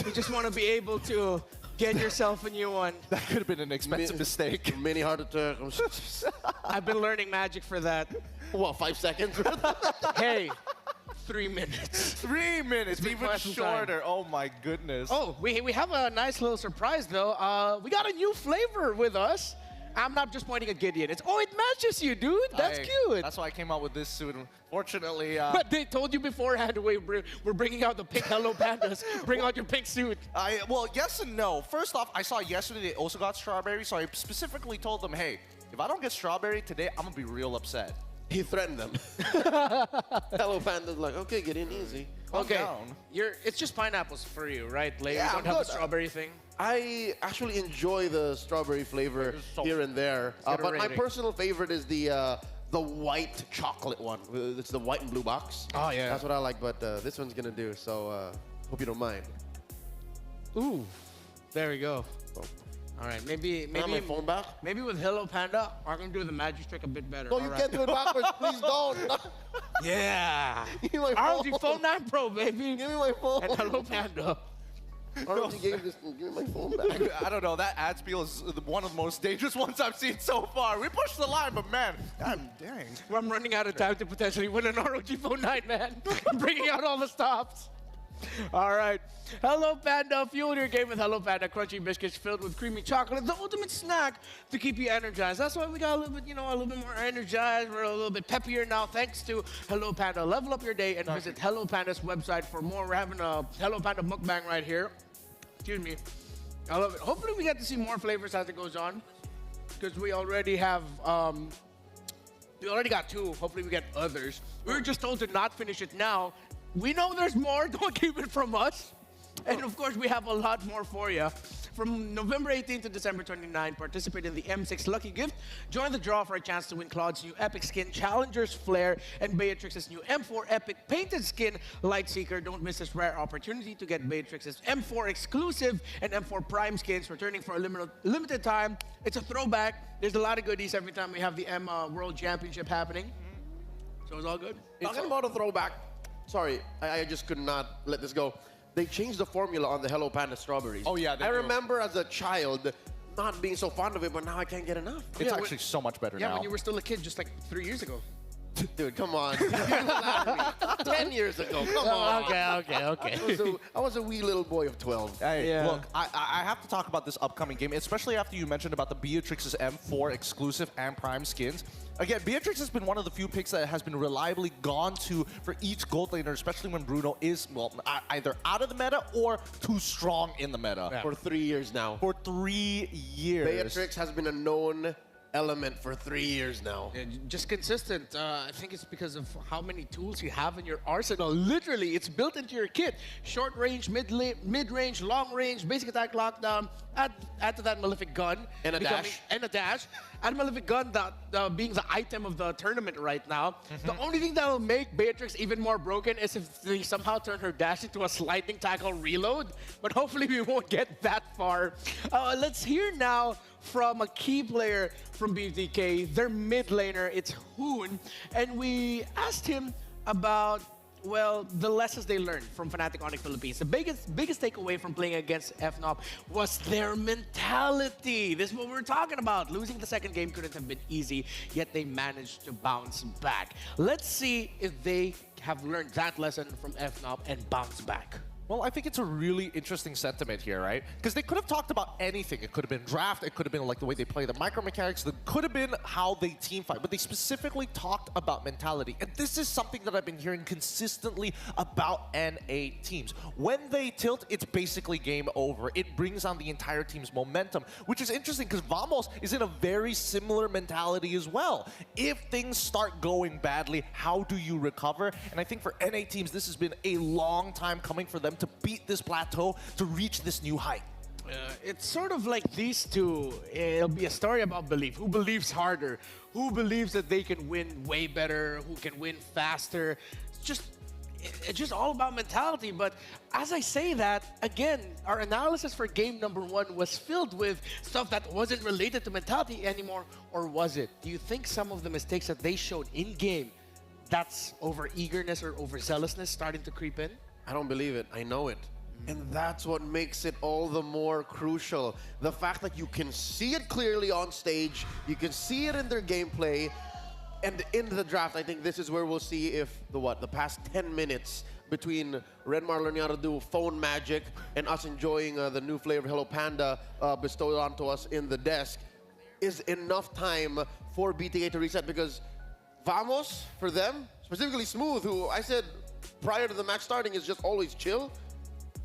you just want to be able to get yourself a new one. That could have been an expensive mistake. Mini heart attack. I've been learning magic for that. What, 5 seconds? Hey, 3 minutes. 3 minutes, been even quite some time. shorter. Oh my goodness. Oh, we have a nice little surprise though. We got a new flavor with us. I'm not just pointing at Gideon. It matches you, dude. That's cute. That's why I came out with this suit. Fortunately, But they told you beforehand, we're bringing out the pink Hello Pandas. Bring out your pink suit. well, yes and no. First off, I saw yesterday they also got strawberry, so I specifically told them, hey, if I don't get strawberry today, I'm gonna be real upset. He threatened them. Hello Panda's like, okay, get in easy. Okay, down. it's just pineapples for you, right? Like, Yeah, you don't I'm have the good. strawberry thing. I actually enjoy the strawberry flavor here and there, get a but my rating. personal favorite is the white chocolate one. It's the white and blue box. Oh, yeah. That's what I like, but this one's gonna do. So hope you don't mind. Ooh, there we go. All right, maybe Can I have my phone back? maybe with Hello Panda, I'm gonna do the magic trick a bit better. No, All you right. can't do it backwards. Please don't. Yeah. Give me my ROG phone. Phone 9 Pro, baby. Give me my phone. And Hello Panda. ROG gave this. Give me my phone back. I don't know. That ad spiel is one of the most dangerous ones I've seen so far. We pushed the line, but man, God dang. I'm running out of time to potentially win an ROG Phone 9, man. I'm bringing out all the stops. All right. Hello Panda, fuel your game with Hello Panda crunchy biscuits filled with creamy chocolate, the ultimate snack to keep you energized. That's why we got a little bit, a little bit more energized. We're a little bit peppier now thanks to Hello Panda. Level up your day and visit Hello Panda's website for more. We're having a Hello Panda mukbang right here. Excuse me. I love it. Hopefully we get to see more flavors as it goes on because we already have we already got 2. Hopefully we get others. We were just told to not finish it now. We know there's more. Don't keep it from us. And of course, we have a lot more for you. From November 18th to December 29, participate in the M6 Lucky Gift. Join the draw for a chance to win Claude's new Epic Skin, Challenger's Flare, and Beatrix's new M4 Epic Painted Skin Lightseeker. Don't miss this rare opportunity to get Beatrix's M4 exclusive and M4 Prime skins returning for a limited time. It's a throwback. There's a lot of goodies every time we have the M World Championship happening. So it's all good. Talking about a throwback. Sorry, I just could not let this go. They changed the formula on the Hello Panda strawberries. Oh, yeah, they I do. remember as a child not being so fond of it, but now I can't get enough. It's Yeah, actually so much better Yeah, now. when you were still a kid, just like 3 years ago. Dude, come on. 10 years ago, come on. okay. I was a wee little boy of 12. Hey, Yeah. look, I have to talk about this upcoming game, especially after you mentioned about the Beatrix's M4 exclusive and Prime skins. Again, Beatrix has been one of the few picks that has been reliably gone to for each gold laner, especially when Bruno is, well, either out of the meta or too strong in the meta. For 3 years now. For 3 years. Beatrix has been a known element for 3 years now. Yeah, just consistent. I think it's because of how many tools you have in your arsenal. Literally, it's built into your kit. Short range, mid range, long range, basic attack, lockdown. Add to that Malefic Gun. And a dash. And a dash. Add Malefic Gun, that being the item of the tournament right now. The only thing that will make Beatrix even more broken is if they somehow turn her dash into a sliding tackle reload. But hopefully we won't get that far. Let's hear now from a key player from BTK, their mid laner, it's Hoon. And we asked him about, well, the lessons they learned from Fnatic Onyx Philippines. The biggest takeaway from playing against FNOP was their mentality. This is what we're talking about. Losing the second game couldn't have been easy, yet they managed to bounce back. Let's see if they have learned that lesson from FNOP and bounce back. Well, I think it's a really interesting sentiment here, right? Because they could have talked about anything. It could have been draft, it could have been like the way they play the micro mechanics, it could have been how they team fight, but they specifically talked about mentality. And this is something that I've been hearing consistently about NA teams. When they tilt, it's basically game over. It brings on the entire team's momentum, which is interesting because Vamos is in a very similar mentality as well. If things start going badly, how do you recover? And I think for NA teams, this has been a long time coming for them to beat this plateau, to reach this new height. It's sort of like these two. It'll be a story about belief. Who believes harder? Who believes that they can win way better? Who can win faster? It's just all about mentality. But as I say that, again, our analysis for game number 1 was filled with stuff that wasn't related to mentality anymore. Or was it? Do you think some of the mistakes that they showed in-game, that's over-eagerness or overzealousness starting to creep in? I don't believe it. I know it. And that's what makes it all the more crucial. The fact that you can see it clearly on stage, you can see it in their gameplay, and in the draft, I think this is where we'll see if the past 10 minutes between Renmar learning how to do phone magic and us enjoying the new flavor Hello Panda bestowed onto us in the desk is enough time for BTK to reset, because Vamos, for them, specifically Smooth, who I said prior to the match starting is just always chill.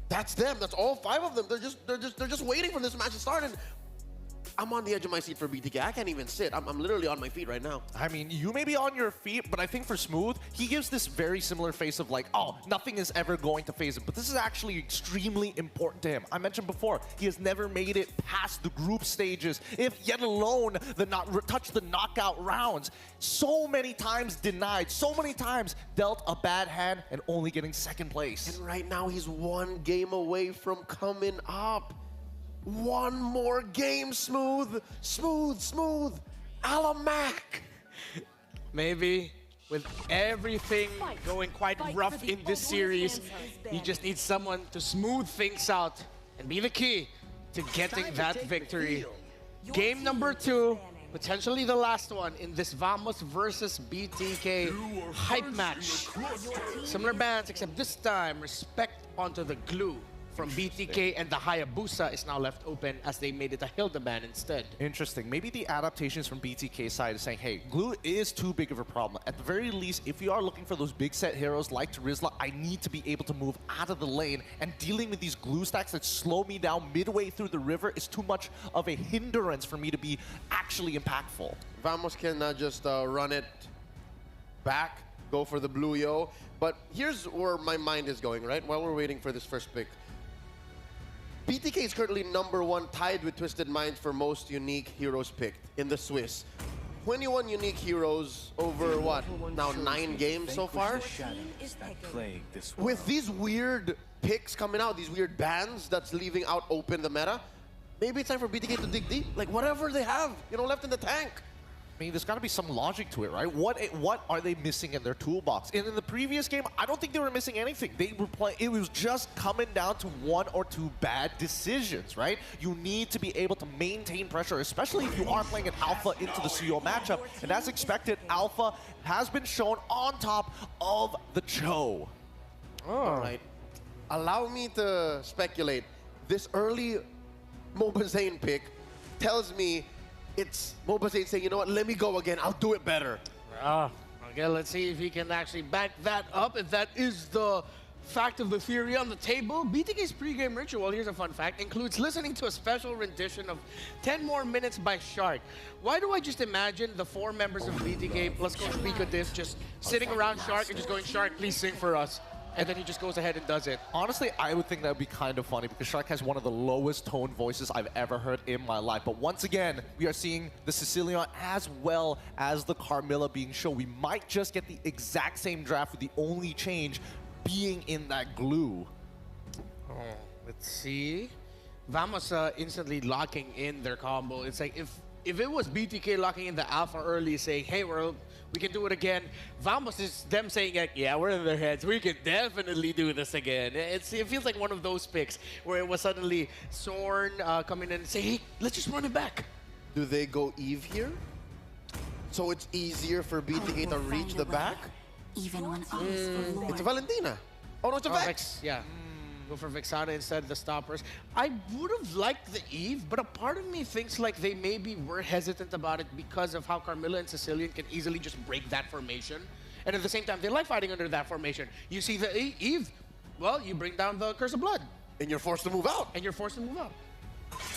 That's them. That's all 5 of them. They're just waiting for this match to start. And I'm on the edge of my seat for BTK. I can't even sit. I'm literally on my feet right now. I mean, you may be on your feet, but I think for Smooth, he gives this very similar face of like, oh, nothing is ever going to phase him. But this is actually extremely important to him. I mentioned before, he has never made it past the group stages, if yet alone touch the knockout rounds. So many times denied, so many times dealt a bad hand and only getting second place. And right now, he's 1 game away from coming up. 1 more game, Smooth. Smooth. Alamac. Maybe with everything going quite rough in this series, he just needs someone to smooth things out and be the key to getting that victory. Game number 2, potentially the last one in this Vamos versus BTK hype match. Similar bands, except this time, Respect onto the Glue from BTK, and the Hayabusa is now left open as they made it a Hilda ban instead. Interesting. Maybe the adaptations from BTK's side is saying, hey, Glue is too big of a problem. At the very least, if you are looking for those big set heroes like Terizla, I need to be able to move out of the lane, and dealing with these glue stacks that slow me down midway through the river is too much of a hindrance for me to be actually impactful. Vamos can just run it back, go for the blue yo. But here's where my mind is going, right? While we're waiting for this first pick. BTK is currently number 1, tied with Twisted Minds for most unique heroes picked in the Swiss. 21 unique heroes over what? Now 9 games so far? With these weird picks coming out, these weird bans that's leaving out open the meta, maybe it's time for BTK to dig deep. Like whatever they have, left in the tank. I mean, there's got to be some logic to it, right? What are they missing in their toolbox? And in the previous game, I don't think they were missing anything. They were playing. It was just coming down to 1 or 2 bad decisions, right? You need to be able to maintain pressure, especially if you are playing an Alpha into the CEO matchup. And as expected, Alpha has been shown on top of the Cho. All right. Allow me to speculate. This early Mobazane pick tells me it's Mobazane saying, you know what, let me go again. I'll do it better. Okay, let's see if he can actually back that up. If that is the fact of the theory on the table. BTK's pregame ritual, here's a fun fact, includes listening to a special rendition of 10 More Minutes by Shark. Why do I just imagine the 4 members of BTK plus Coach Pika Diff just sitting around Shark and just going, Shark, please sing for us. And then he just goes ahead and does it. Honestly, I would think that would be kind of funny because Shark has one of the lowest tone voices I've ever heard in my life. But once again, we are seeing the Sicilian as well as the Carmilla being shown. We might just get the exact same draft with the only change being in that glue. Oh, let's see. Vamos instantly locking in their combo. It's like if it was BTK locking in the alpha early saying, hey, we can do it again. Vamos is them saying, like, yeah, we're in their heads. We can definitely do this again. It feels like one of those picks where it was suddenly Sorn coming in and say, hey, let's just run it back. Do they go Eve here? So it's easier for BTK to reach the back? Even when others forlorn. It's a Valentina. Oh, no, it's a Vex. Vex, yeah. Go for Vexana instead of the stoppers. I would have liked the Eve, but a part of me thinks like they maybe were hesitant about it because of how Carmilla and Sicilian can easily just break that formation. And at the same time, they like fighting under that formation. You see the Eve, well, you bring down the Curse of Blood. And you're forced to move out. And you're forced to move out.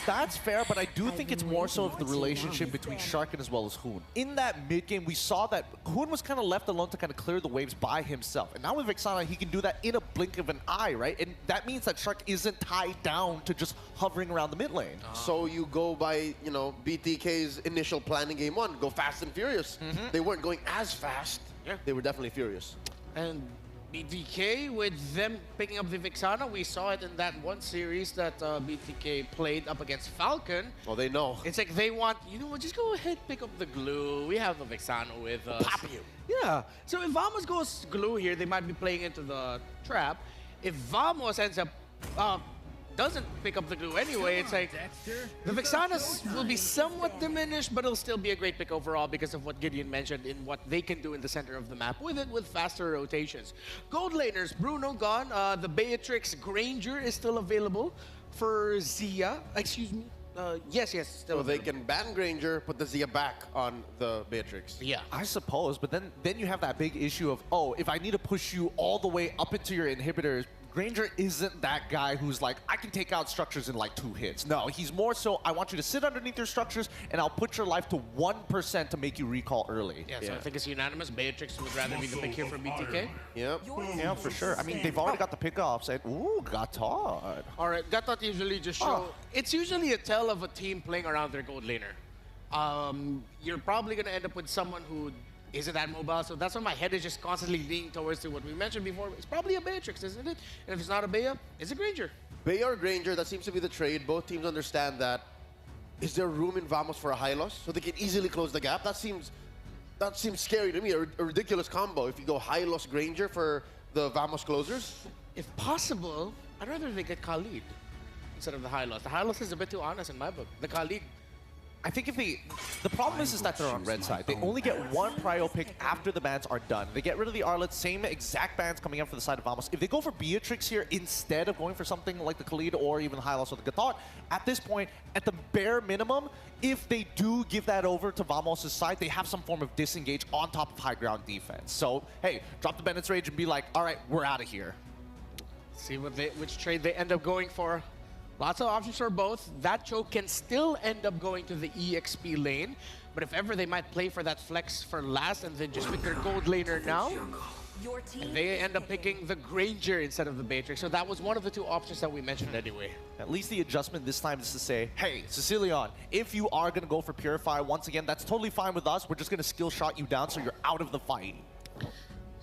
That's fair, but I do think it's more so of the relationship between Shark and as well as Hoon. In that mid game, we saw that Hoon was kind of left alone to kind of clear the waves by himself. And now with Vexana, he can do that in a blink of an eye, right? And that means that Shark isn't tied down to just hovering around the mid lane. So you go by, you know, BTK's initial plan in game 1, go fast and furious. They weren't going as fast. Yeah. They were definitely furious. And BTK, with them picking up the Vexana, we saw it in that one series that BTK played up against Falcon. Well, they know. It's like they want, you know what, just go ahead, pick up the glue. We have the Vexana with us. Pop you. Yeah. So if Vamos goes glue here, they might be playing into the trap. If Vamos ends up doesn't pick up the glue anyway, it's like the Vexanas will be somewhat diminished, but it'll still be a great pick overall because of what Gideon mentioned in what they can do in the center of the map with faster rotations. Gold laners, Bruno gone. The Beatrix Granger is still available for Zia. Excuse me. Yes, still So available. they can ban Granger, put the Zia back on the Beatrix. Yeah. I suppose, but then you have that big issue of, oh, if I need to push you all the way up into your inhibitors, Granger isn't that guy who's like, I can take out structures in like 2 hits. No, he's more so, I want you to sit underneath your structures and I'll put your life to 1% to make you recall early. Yeah, so I think it's unanimous. Beatrix would rather be the pick here for BTK. Yep. Yeah, for sure. I mean, they've already got the pickoffs and, ooh, Gatard. All right, Gatot usually just show. It's usually a tell of a team playing around their gold laner. You're probably going to end up with someone who isn't that mobile, so that's why my head is just constantly leaning towards to what we mentioned before. It's probably a Beatrix, isn't it? And if it's not a Bea, it's a Granger. Bea or Granger, that seems to be the trade. Both teams understand that. Is there room in Vamos for a Hylos? So they can easily close the gap? That seems scary to me, a ridiculous combo. If you go Hylos Granger for the Vamos closers. If possible, I'd rather they get Khalid instead of the Hylos. The Hylos is a bit too honest in my book. The Khalid, I think if the problem is that they're on red side. They only get 1 prio pick after the bans are done. They get rid of the Arlets, same exact bans coming up for the side of Vamos. If they go for Beatrix here instead of going for something like the Khalid or even Hylos or the Gatot, at this point, at the bare minimum, if they do give that over to Vamos' side, they have some form of disengage on top of high ground defense. So, hey, drop the Bennett's Rage and be like, all right, we're out of here. see which trade they end up going for. Lots of options for both. That choke can still end up going to the EXP lane, but if ever they might play for that flex for last and then just pick their gold laner now, and they end up picking the Granger instead of the Beatrix. So that was one of the 2 options that we mentioned anyway. At least the adjustment this time is to say, hey, Sicilian, if you are going to go for Purify, once again, that's totally fine with us. We're just going to skill shot you down so you're out of the fight.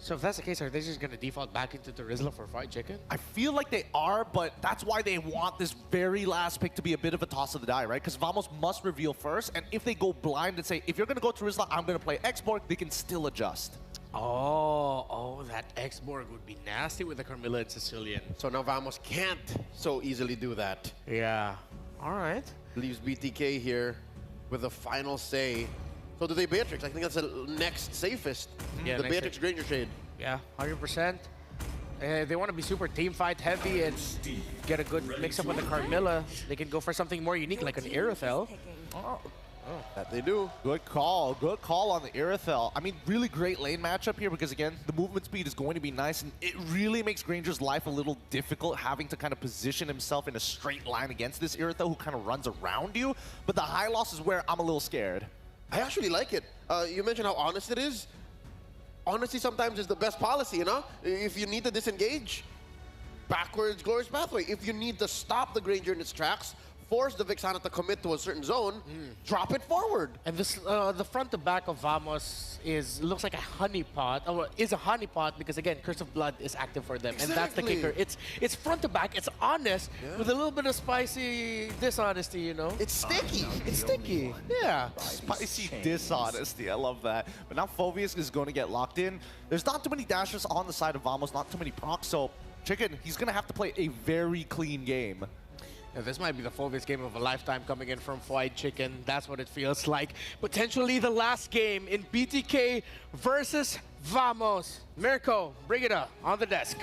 So if that's the case, are they just going to default back into the Rizla for Fried Chicken? I feel like they are, but that's why they want this very last pick to be a bit of a toss of the die, right? Because Vamos must reveal first, and if they go blind and say, if you're going to go to Rizla, I'm going to play X-Borg, they can still adjust. Oh, that X-Borg would be nasty with the Carmilla and Sicilian. So now Vamos can't so easily do that. Yeah. All right. Leaves BTK here with the final say. So do they Beatrix? I think that's the next safest. Yeah, the next Beatrix Granger trade. Yeah, 100%. They want to be super team fight heavy and get a good mix up with the Carmilla. They can go for something more unique like an Aerothel. That they do. Good call on the Irithel. I mean, really great lane matchup here because, again, the movement speed is going to be nice, and it really makes Granger's life a little difficult having to kind of position himself in a straight line against this Irithel who kind of runs around you. But the high loss is where I'm a little scared. I actually like it. You mentioned how honest it is. Honesty sometimes is the best policy, you know? If you need to disengage, backwards, glorious pathway. If you need to stop the Granger in its tracks, force the Vixana to commit to a certain zone, drop it forward. And this, the front to back of Vamos looks like a honeypot. Oh, is a honeypot because again, Curse of Blood is active for them, and that's the Exactly. kicker. It's front to back. It's honest with a little bit of spicy dishonesty. You know, It's sticky. it's sticky. Yeah. Spicy dishonesty, I love that. But now Phoveus is going to get locked in. There's not too many dashes on the side of Vamos, not too many procs, so Chicken, he's going to have to play a very clean game. Yeah, this might be the Phoveus game of a lifetime coming in from Fried Chicken. That's what it feels like. Potentially the last game in BTK versus Vamos. Mirko, bring it up on the desk.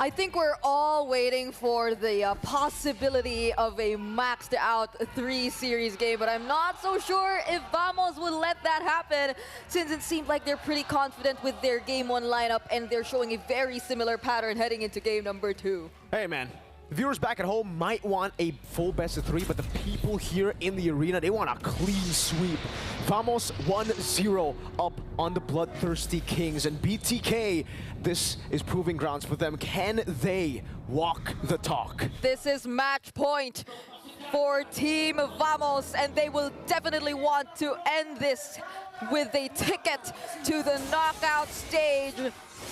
I think we're all waiting for the possibility of a maxed out 3 series game, but I'm not so sure if Vamos would let that happen since it seems like they're pretty confident with their game 1 lineup and they're showing a very similar pattern heading into game number 2. Hey, man. Viewers back at home might want a full best of 3, but the people here in the arena, they want a clean sweep. Vamos 1-0 up on the Bloodthirsty Kings, and BTK, this is proving grounds for them. Can they walk the talk? This is match point for Team Vamos, and they will definitely want to end this with a ticket to the knockout stage.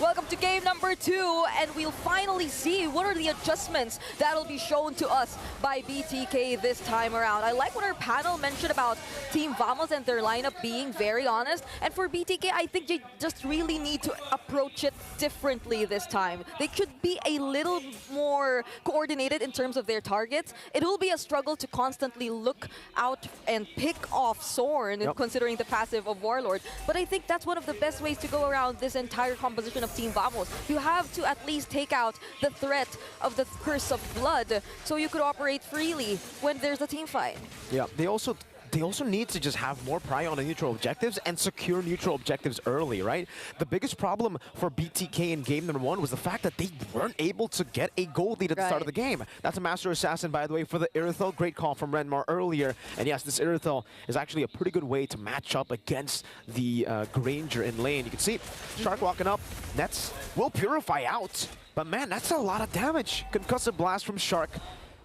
Welcome to game number 2, and we'll finally see what are the adjustments that'll be shown to us by BTK this time around. I like what our panel mentioned about Team Vamos and their lineup being very honest, and for BTK, I think they just really need to approach it differently this time. They should be a little more coordinated in terms of their targets. It will be a struggle to constantly look out and pick off Sorn, considering the passive of Warlord, but I think that's one of the best ways to go around this entire composition of Team Vamos. You have to at least take out the threat of the Curse of Blood so you could operate freely when there's a team fight. Yeah, they also need to just have more pry on the neutral objectives and secure neutral objectives early, right? The biggest problem for BTK in game number 1 was the fact that they weren't able to get a gold lead at the start of the game. That's a Master Assassin, by the way, for the Irithel. Great call from Renmar earlier. And yes, this Irithel is actually a pretty good way to match up against the Granger in lane. You can see Shark walking up. Nets will purify out. But man, that's a lot of damage. Concussive Blast from Shark.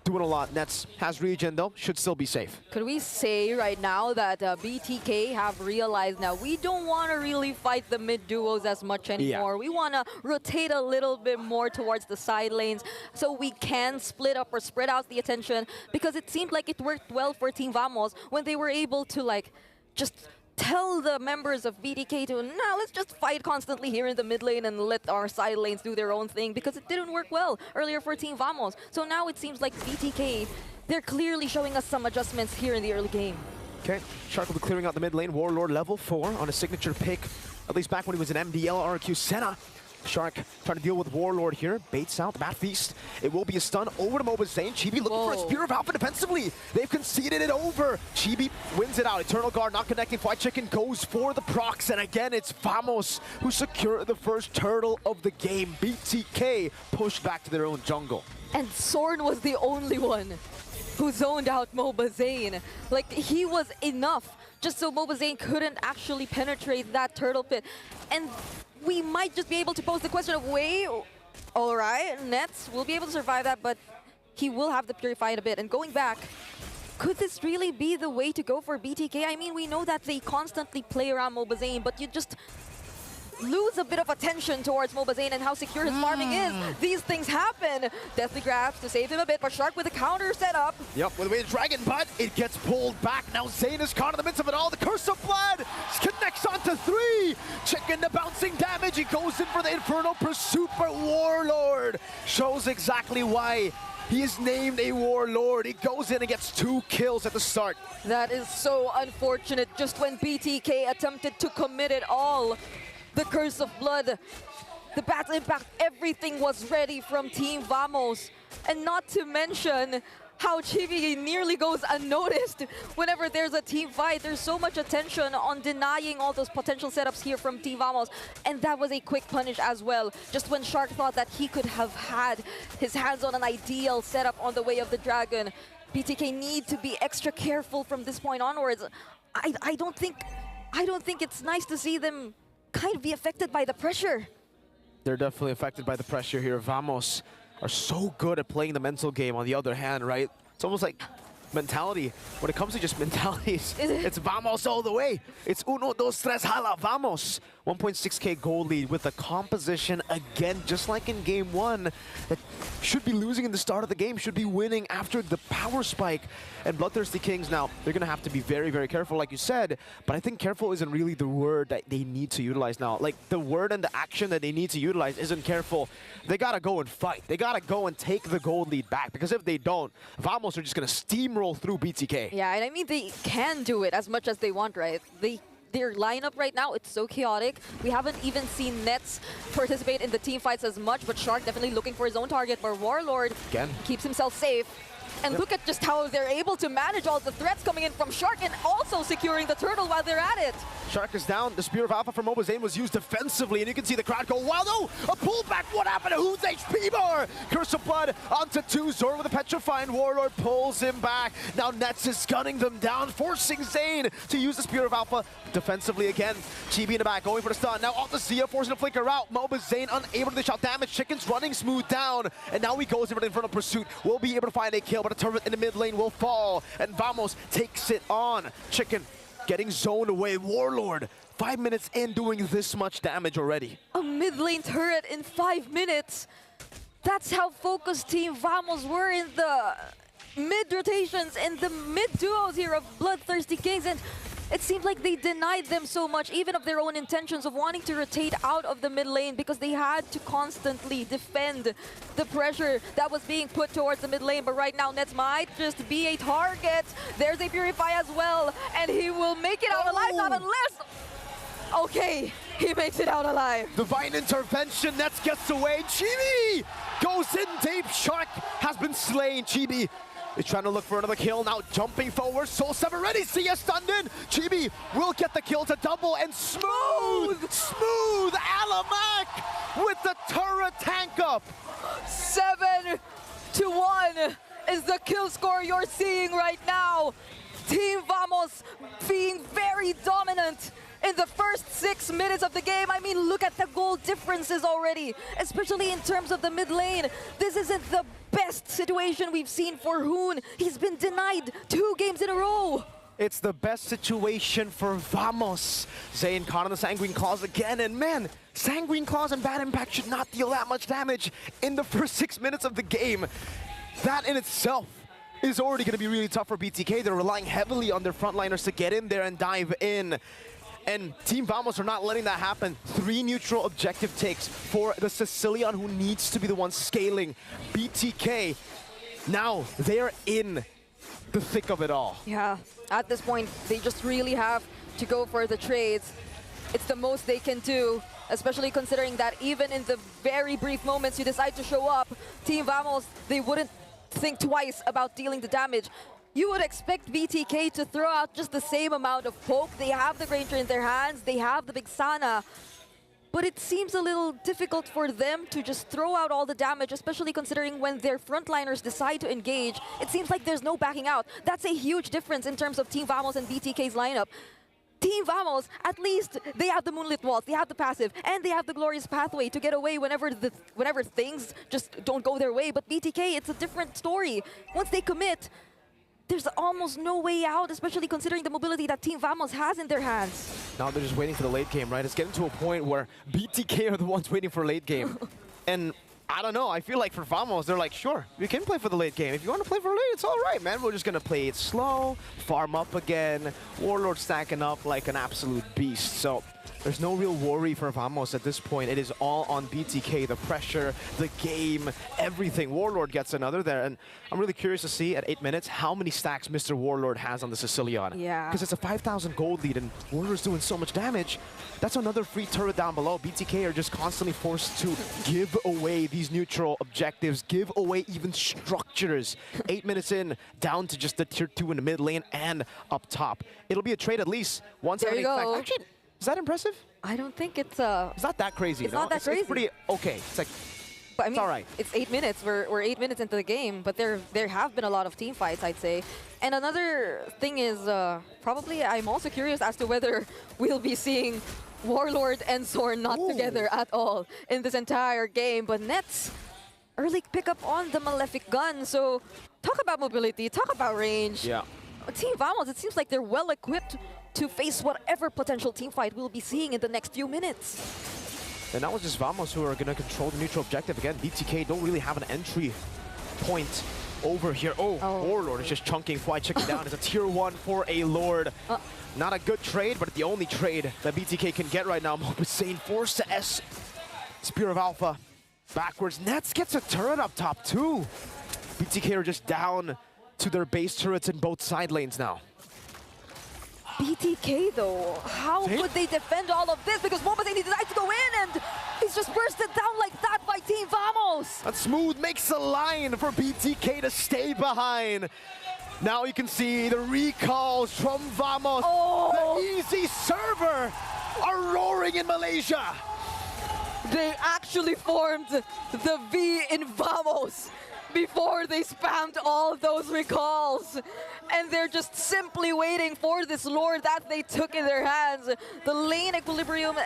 Doing a lot. Nets has regen though, should still be safe. Could we say right now that BTK have realized now we don't want to really fight the mid duos as much anymore. We want to rotate a little bit more towards the side lanes so we can split up or spread out the attention, because it seemed like it worked well for Team Vamos when they were able to like just tell the members of BTK to, now let's just fight constantly here in the mid lane and let our side lanes do their own thing, because it didn't work well earlier for Team Vamos. So now it seems like BTK, they're clearly showing us some adjustments here in the early game. Okay, Shark will be clearing out the mid lane. Warlord level 4 on a signature pick, at least back when he was an MDL RQ Senna. Shark trying to deal with Warlord here. Baits out the Bat Feast. It will be a stun over to Mobazane. Chibi looking for a Spear of Alpha defensively. They've conceded it over. Chibi wins it out. Eternal Guard not connecting. Fried Chicken goes for the procs. And again, it's Vamos who secure the first turtle of the game. BTK pushed back to their own jungle. And Sorn was the only one who zoned out Mobazane. Like, he was enough just so Mobazane couldn't actually penetrate that turtle pit. And we might just be able to pose the question of, wait, all right, Nets will be able to survive that, but he will have to purify in a bit. And going back, could this really be the way to go for BTK? I mean, we know that they constantly play around Mobazane, but you just lose a bit of attention towards Mobazane and how secure his farming is. These things happen. Deathly grabs to save him a bit, but Shark with a counter set up. Yep, with a way to Dragon, but it gets pulled back. Now Zane is caught in the midst of it all. The Curse of Blood connects onto 3. Chicken the bouncing damage. He goes in for the Infernal Pursuit, but Warlord shows exactly why he is named a Warlord. He goes in and gets 2 kills at the start. That is so unfortunate. Just when BTK attempted to commit it all, the Curse of Blood the Battle Impact, everything was ready from Team Vamos. And not to mention how Chibi nearly goes unnoticed whenever there's a team fight. There's so much attention on denying all those potential setups here from Team Vamos. And that was a quick punish as well. Just when Shark thought that he could have had his hands on an ideal setup on the way of the Dragon, BTK need to be extra careful from this point onwards. I don't think it's nice to see them kind of be affected by the pressure. They're definitely affected by the pressure here. Vamos are so good at playing the mental game on the other hand, right? It's almost like mentality. When it comes to just mentalities, it's Vamos all the way. It's uno, dos, tres, hala, Vamos. 1.6k goal lead with a composition, again, just like in game one, that should be losing in the start of the game, should be winning after the power spike. And Bloodthirsty Kings now, they're going to have to be very, very careful, like you said, but I think careful isn't really the word that they need to utilize now. Like, the word and the action that they need to utilize isn't careful. They got to go and fight. They got to go and take the goal lead back, because if they don't, Vamos are just going to steamroll through BTK. Yeah, and I mean, they can do it as much as they want, right? Their lineup right now, it's so chaotic. We haven't even seen Nets participate in the team fights as much, but Shark definitely looking for his own target, where Warlord Again. keeps himself safe. And look at just how they're able to manage all the threats coming in from Shark and also securing the turtle while they're at it. Shark is down. The Spear of Alpha from Mobazane was used defensively, and you can see the crowd go, wow, no! A pullback! What happened to who's HP bar? Curse of Blood onto 2. Zora with a petrifying Warlord pulls him back. Now Nets is gunning them down, forcing Zane to use the Spear of Alpha defensively again. Chibi in the back, going for the stun. Now off the Zia, forcing to flicker out. Mobazane unable to dish out damage. Chicken's running smooth down, and now he goes in front of pursuit. Will be able to find a kill, but a turret in the mid lane will fall, and Vamos takes it on. Chicken getting zoned away. Warlord, 5 minutes in, doing this much damage already. A mid lane turret in 5 minutes. That's how focused Team Vamos were in the mid rotations and the mid duos here of Bloodthirsty Kings, and it seemed like they denied them so much, even of their own intentions of wanting to rotate out of the mid lane, because they had to constantly defend the pressure that was being put towards the mid lane. But right now, Nets might just be a target. There's a Purify as well, and he will make it out alive, not unless... Okay, he makes it out alive. Divine intervention, Nets gets away. Chibi goes in deep. Shark has been slain. Chibi is trying to look for another kill, now jumping forward. Soul 7 ready, CS stunned in. Chibi will get the kill to double, and smooth Alamak with the turret tank up. 7-1 is the kill score you're seeing right now. Team Vamos being very dominant in the first 6 minutes of the game. I mean, look at the goal differences already, especially in terms of the mid lane. This isn't the best situation we've seen for Hoon. He's been denied 2 games in a row. It's the best situation for Vamos. Zane caught on the Sanguine Claws again, and man, Sanguine Claws and Bad Impact should not deal that much damage in the first 6 minutes of the game. That in itself is already going to be really tough for BTK. They're relying heavily on their frontliners to get in there and dive in. And Team Vamos are not letting that happen. 3 neutral objective takes for the Sicilian, who needs to be the one scaling. BTK, now they're in the thick of it all. Yeah, at this point, they just really have to go for the trades. It's the most they can do, especially considering that even in the very brief moments you decide to show up, Team Vamos, they wouldn't think twice about dealing the damage. You would expect BTK to throw out just the same amount of poke. They have the Granger in their hands, they have the Big Sana. But it seems a little difficult for them to just throw out all the damage, especially considering when their frontliners decide to engage. It seems like there's no backing out. That's a huge difference in terms of Team Vamos and BTK's lineup. Team Vamos, at least they have the Moonlit Walls, they have the passive, and they have the Glorious Pathway to get away whenever things just don't go their way. But BTK, it's a different story. Once they commit, there's almost no way out, especially considering the mobility that Team Vamos has in their hands. Now they're just waiting for the late game, right? It's getting to a point where BTK are the ones waiting for late game. And I don't know. I feel like for Vamos, they're like, sure, we can play for the late game. If you want to play for late, it's all right, man. We're just going to play it slow, farm up again. Warlord stacking up like an absolute beast. So there's no real worry for Vamos at this point. It is all on BTK, the pressure, the game, everything. Warlord gets another there. And I'm really curious to see at 8 minutes how many stacks Mr. Warlord has on the Sicilian. Yeah. Because it's a 5,000 gold lead and Warlord's doing so much damage. That's another free turret down below. BTK are just constantly forced to give away these neutral objectives, give away even structures. 8 minutes in, down to just the tier 2 in the mid lane and up top. It'll be a trade at least. There you go. Actually, is that impressive? I don't think it's It's not that crazy. It's no? not that crazy. It's pretty okay. It's like, But I mean, all right. It's 8 minutes. We're 8 minutes into the game, but there have been a lot of team fights, I'd say. And another thing is probably I'm also curious as to whether we'll be seeing Warlord and Zorn not together at all in this entire game. But Nets, early pickup on the Malefic gun. So talk about mobility, talk about range. Yeah. Team Vamos, it seems like they're well equipped to face whatever potential team fight we'll be seeing in the next few minutes. And that was just Vamos who are going to control the neutral objective. Again, BTK don't really have an entry point over here. Oh. Warlord is just chunking Fly Chicken down. It's a tier 1 for a Lord. Not a good trade, but the only trade that BTK can get right now. Mobazane forced to S. Spear of Alpha. Backwards. Nets gets a turret up top too. BTK are just down to their base turrets in both side lanes now. BTK though, how could they defend all of this? Because Mobazane decides to go in and he's just bursted down like that by Team Vamos. And Smooth makes a line for BTK to stay behind. Now you can see the recalls from Vamos. The easy server are roaring in Malaysia. They actually formed the V in Vamos before they spammed all those recalls. And they're just simply waiting for this Lord that they took in their hands. The lane equilibrium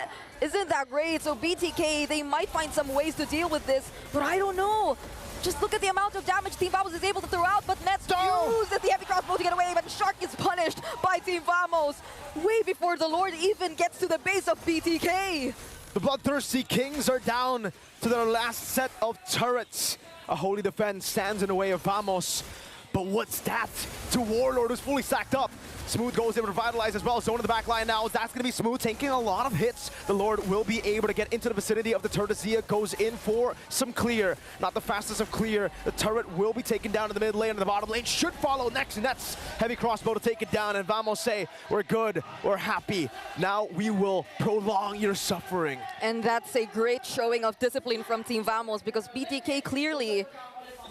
isn't that great, so BTK, they might find some ways to deal with this, but I don't know. Just look at the amount of damage Team Vamos is able to throw out, but Nets uses the heavy crossbow to get away, but Shark is punished by Team Vamos way before the Lord even gets to the base of BTK. The Bloodthirsty Kings are down to their last set of turrets. A holy defense stands in the way of Vamos. But what's that to Warlord, who's fully stacked up? Smooth goes in to revitalize as well. Zone in the back line now. That's going to be Smooth taking a lot of hits. The Lord will be able to get into the vicinity of the turret. Zia goes in for some clear. Not the fastest of clear. The turret will be taken down in the mid lane, and the bottom lane should follow next. Nets heavy crossbow to take it down, and Vamos say, we're good, we're happy. Now we will prolong your suffering. And that's a great showing of discipline from Team Vamos, because BTK clearly,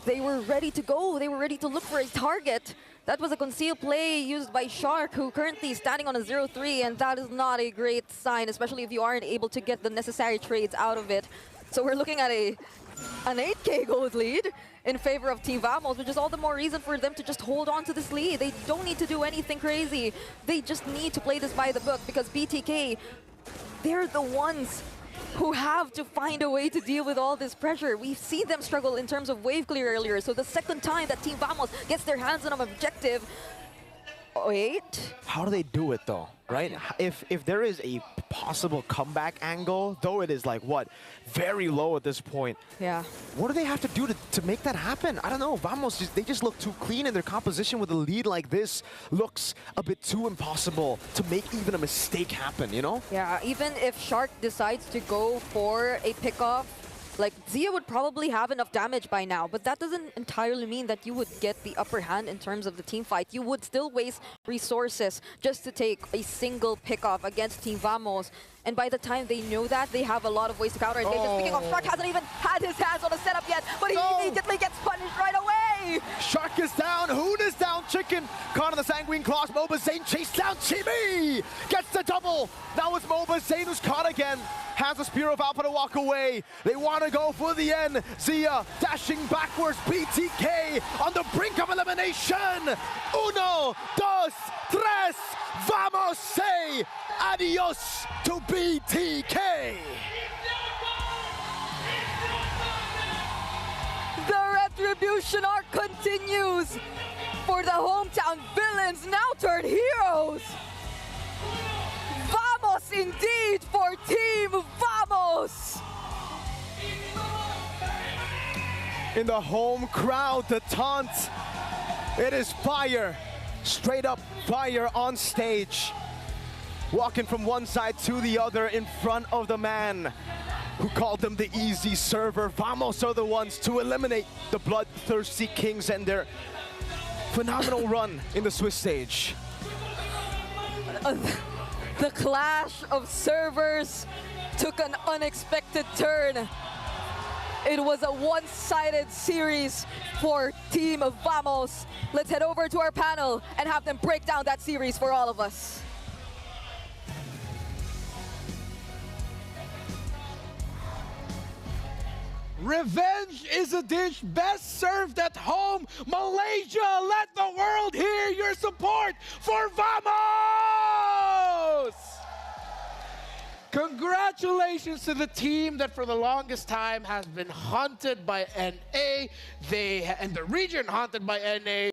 they were ready to go. They were ready to look for a target. That was a concealed play used by Shark, who currently is standing on a 0-3, and that is not a great sign, especially if you aren't able to get the necessary trades out of it. So we're looking at an 8k gold lead in favor of Team Vamos, which is all the more reason for them to just hold on to this lead. They don't need to do anything crazy. They just need to play this by the book, because BTK, they're the ones who have to find a way to deal with all this pressure. We've seen them struggle in terms of wave clear earlier, so the second time that Team Vamos gets their hands on an objective, wait. How do they do it though, right? If there is a possible comeback angle, though it is like, what, very low at this point. Yeah. What do they have to do to make that happen? I don't know. Vamos, they just look too clean, and their composition with a lead like this looks a bit too impossible to make even a mistake happen, you know? Yeah, even if Shark decides to go for a pickoff, like, Zia would probably have enough damage by now, but that doesn't entirely mean that you would get the upper hand in terms of the team fight. You would still waste resources just to take a single pickoff against Team Vamos. And by the time they know that, they have a lot of ways to counter it. Just picking off, Shark hasn't even had his hands on a setup yet, but he immediately gets punished right away! Shark is down, Hoon is down, Chicken caught on the Sanguine Claws. Mobazane chased down Chibi! Gets the double! Now it's Mobazane who's caught again. Has a Spear of Alpha to walk away. They want to go for the end. Zia dashing backwards. BTK on the brink of elimination. Uno, dos, tres. Vamos say adios to BTK. The retribution arc continues for the hometown villains, now turned heroes. Vamos indeed for Team Vamos. in the home crowd. The taunt. It is fire. Straight up fire on stage. Walking from one side to the other in front of the man who called them the easy server. Vamos are the ones to eliminate the bloodthirsty Kings and their phenomenal run in the Swiss stage. The clash of servers took an unexpected turn. It was a one-sided series for Team Vamos. Let's head over to our panel and have them break down that series for all of us. Revenge is a dish best served at home. Malaysia, let the world hear your support for Vamos! Congratulations to the team that for the longest time has been hunted by NA. And the region hunted by NA.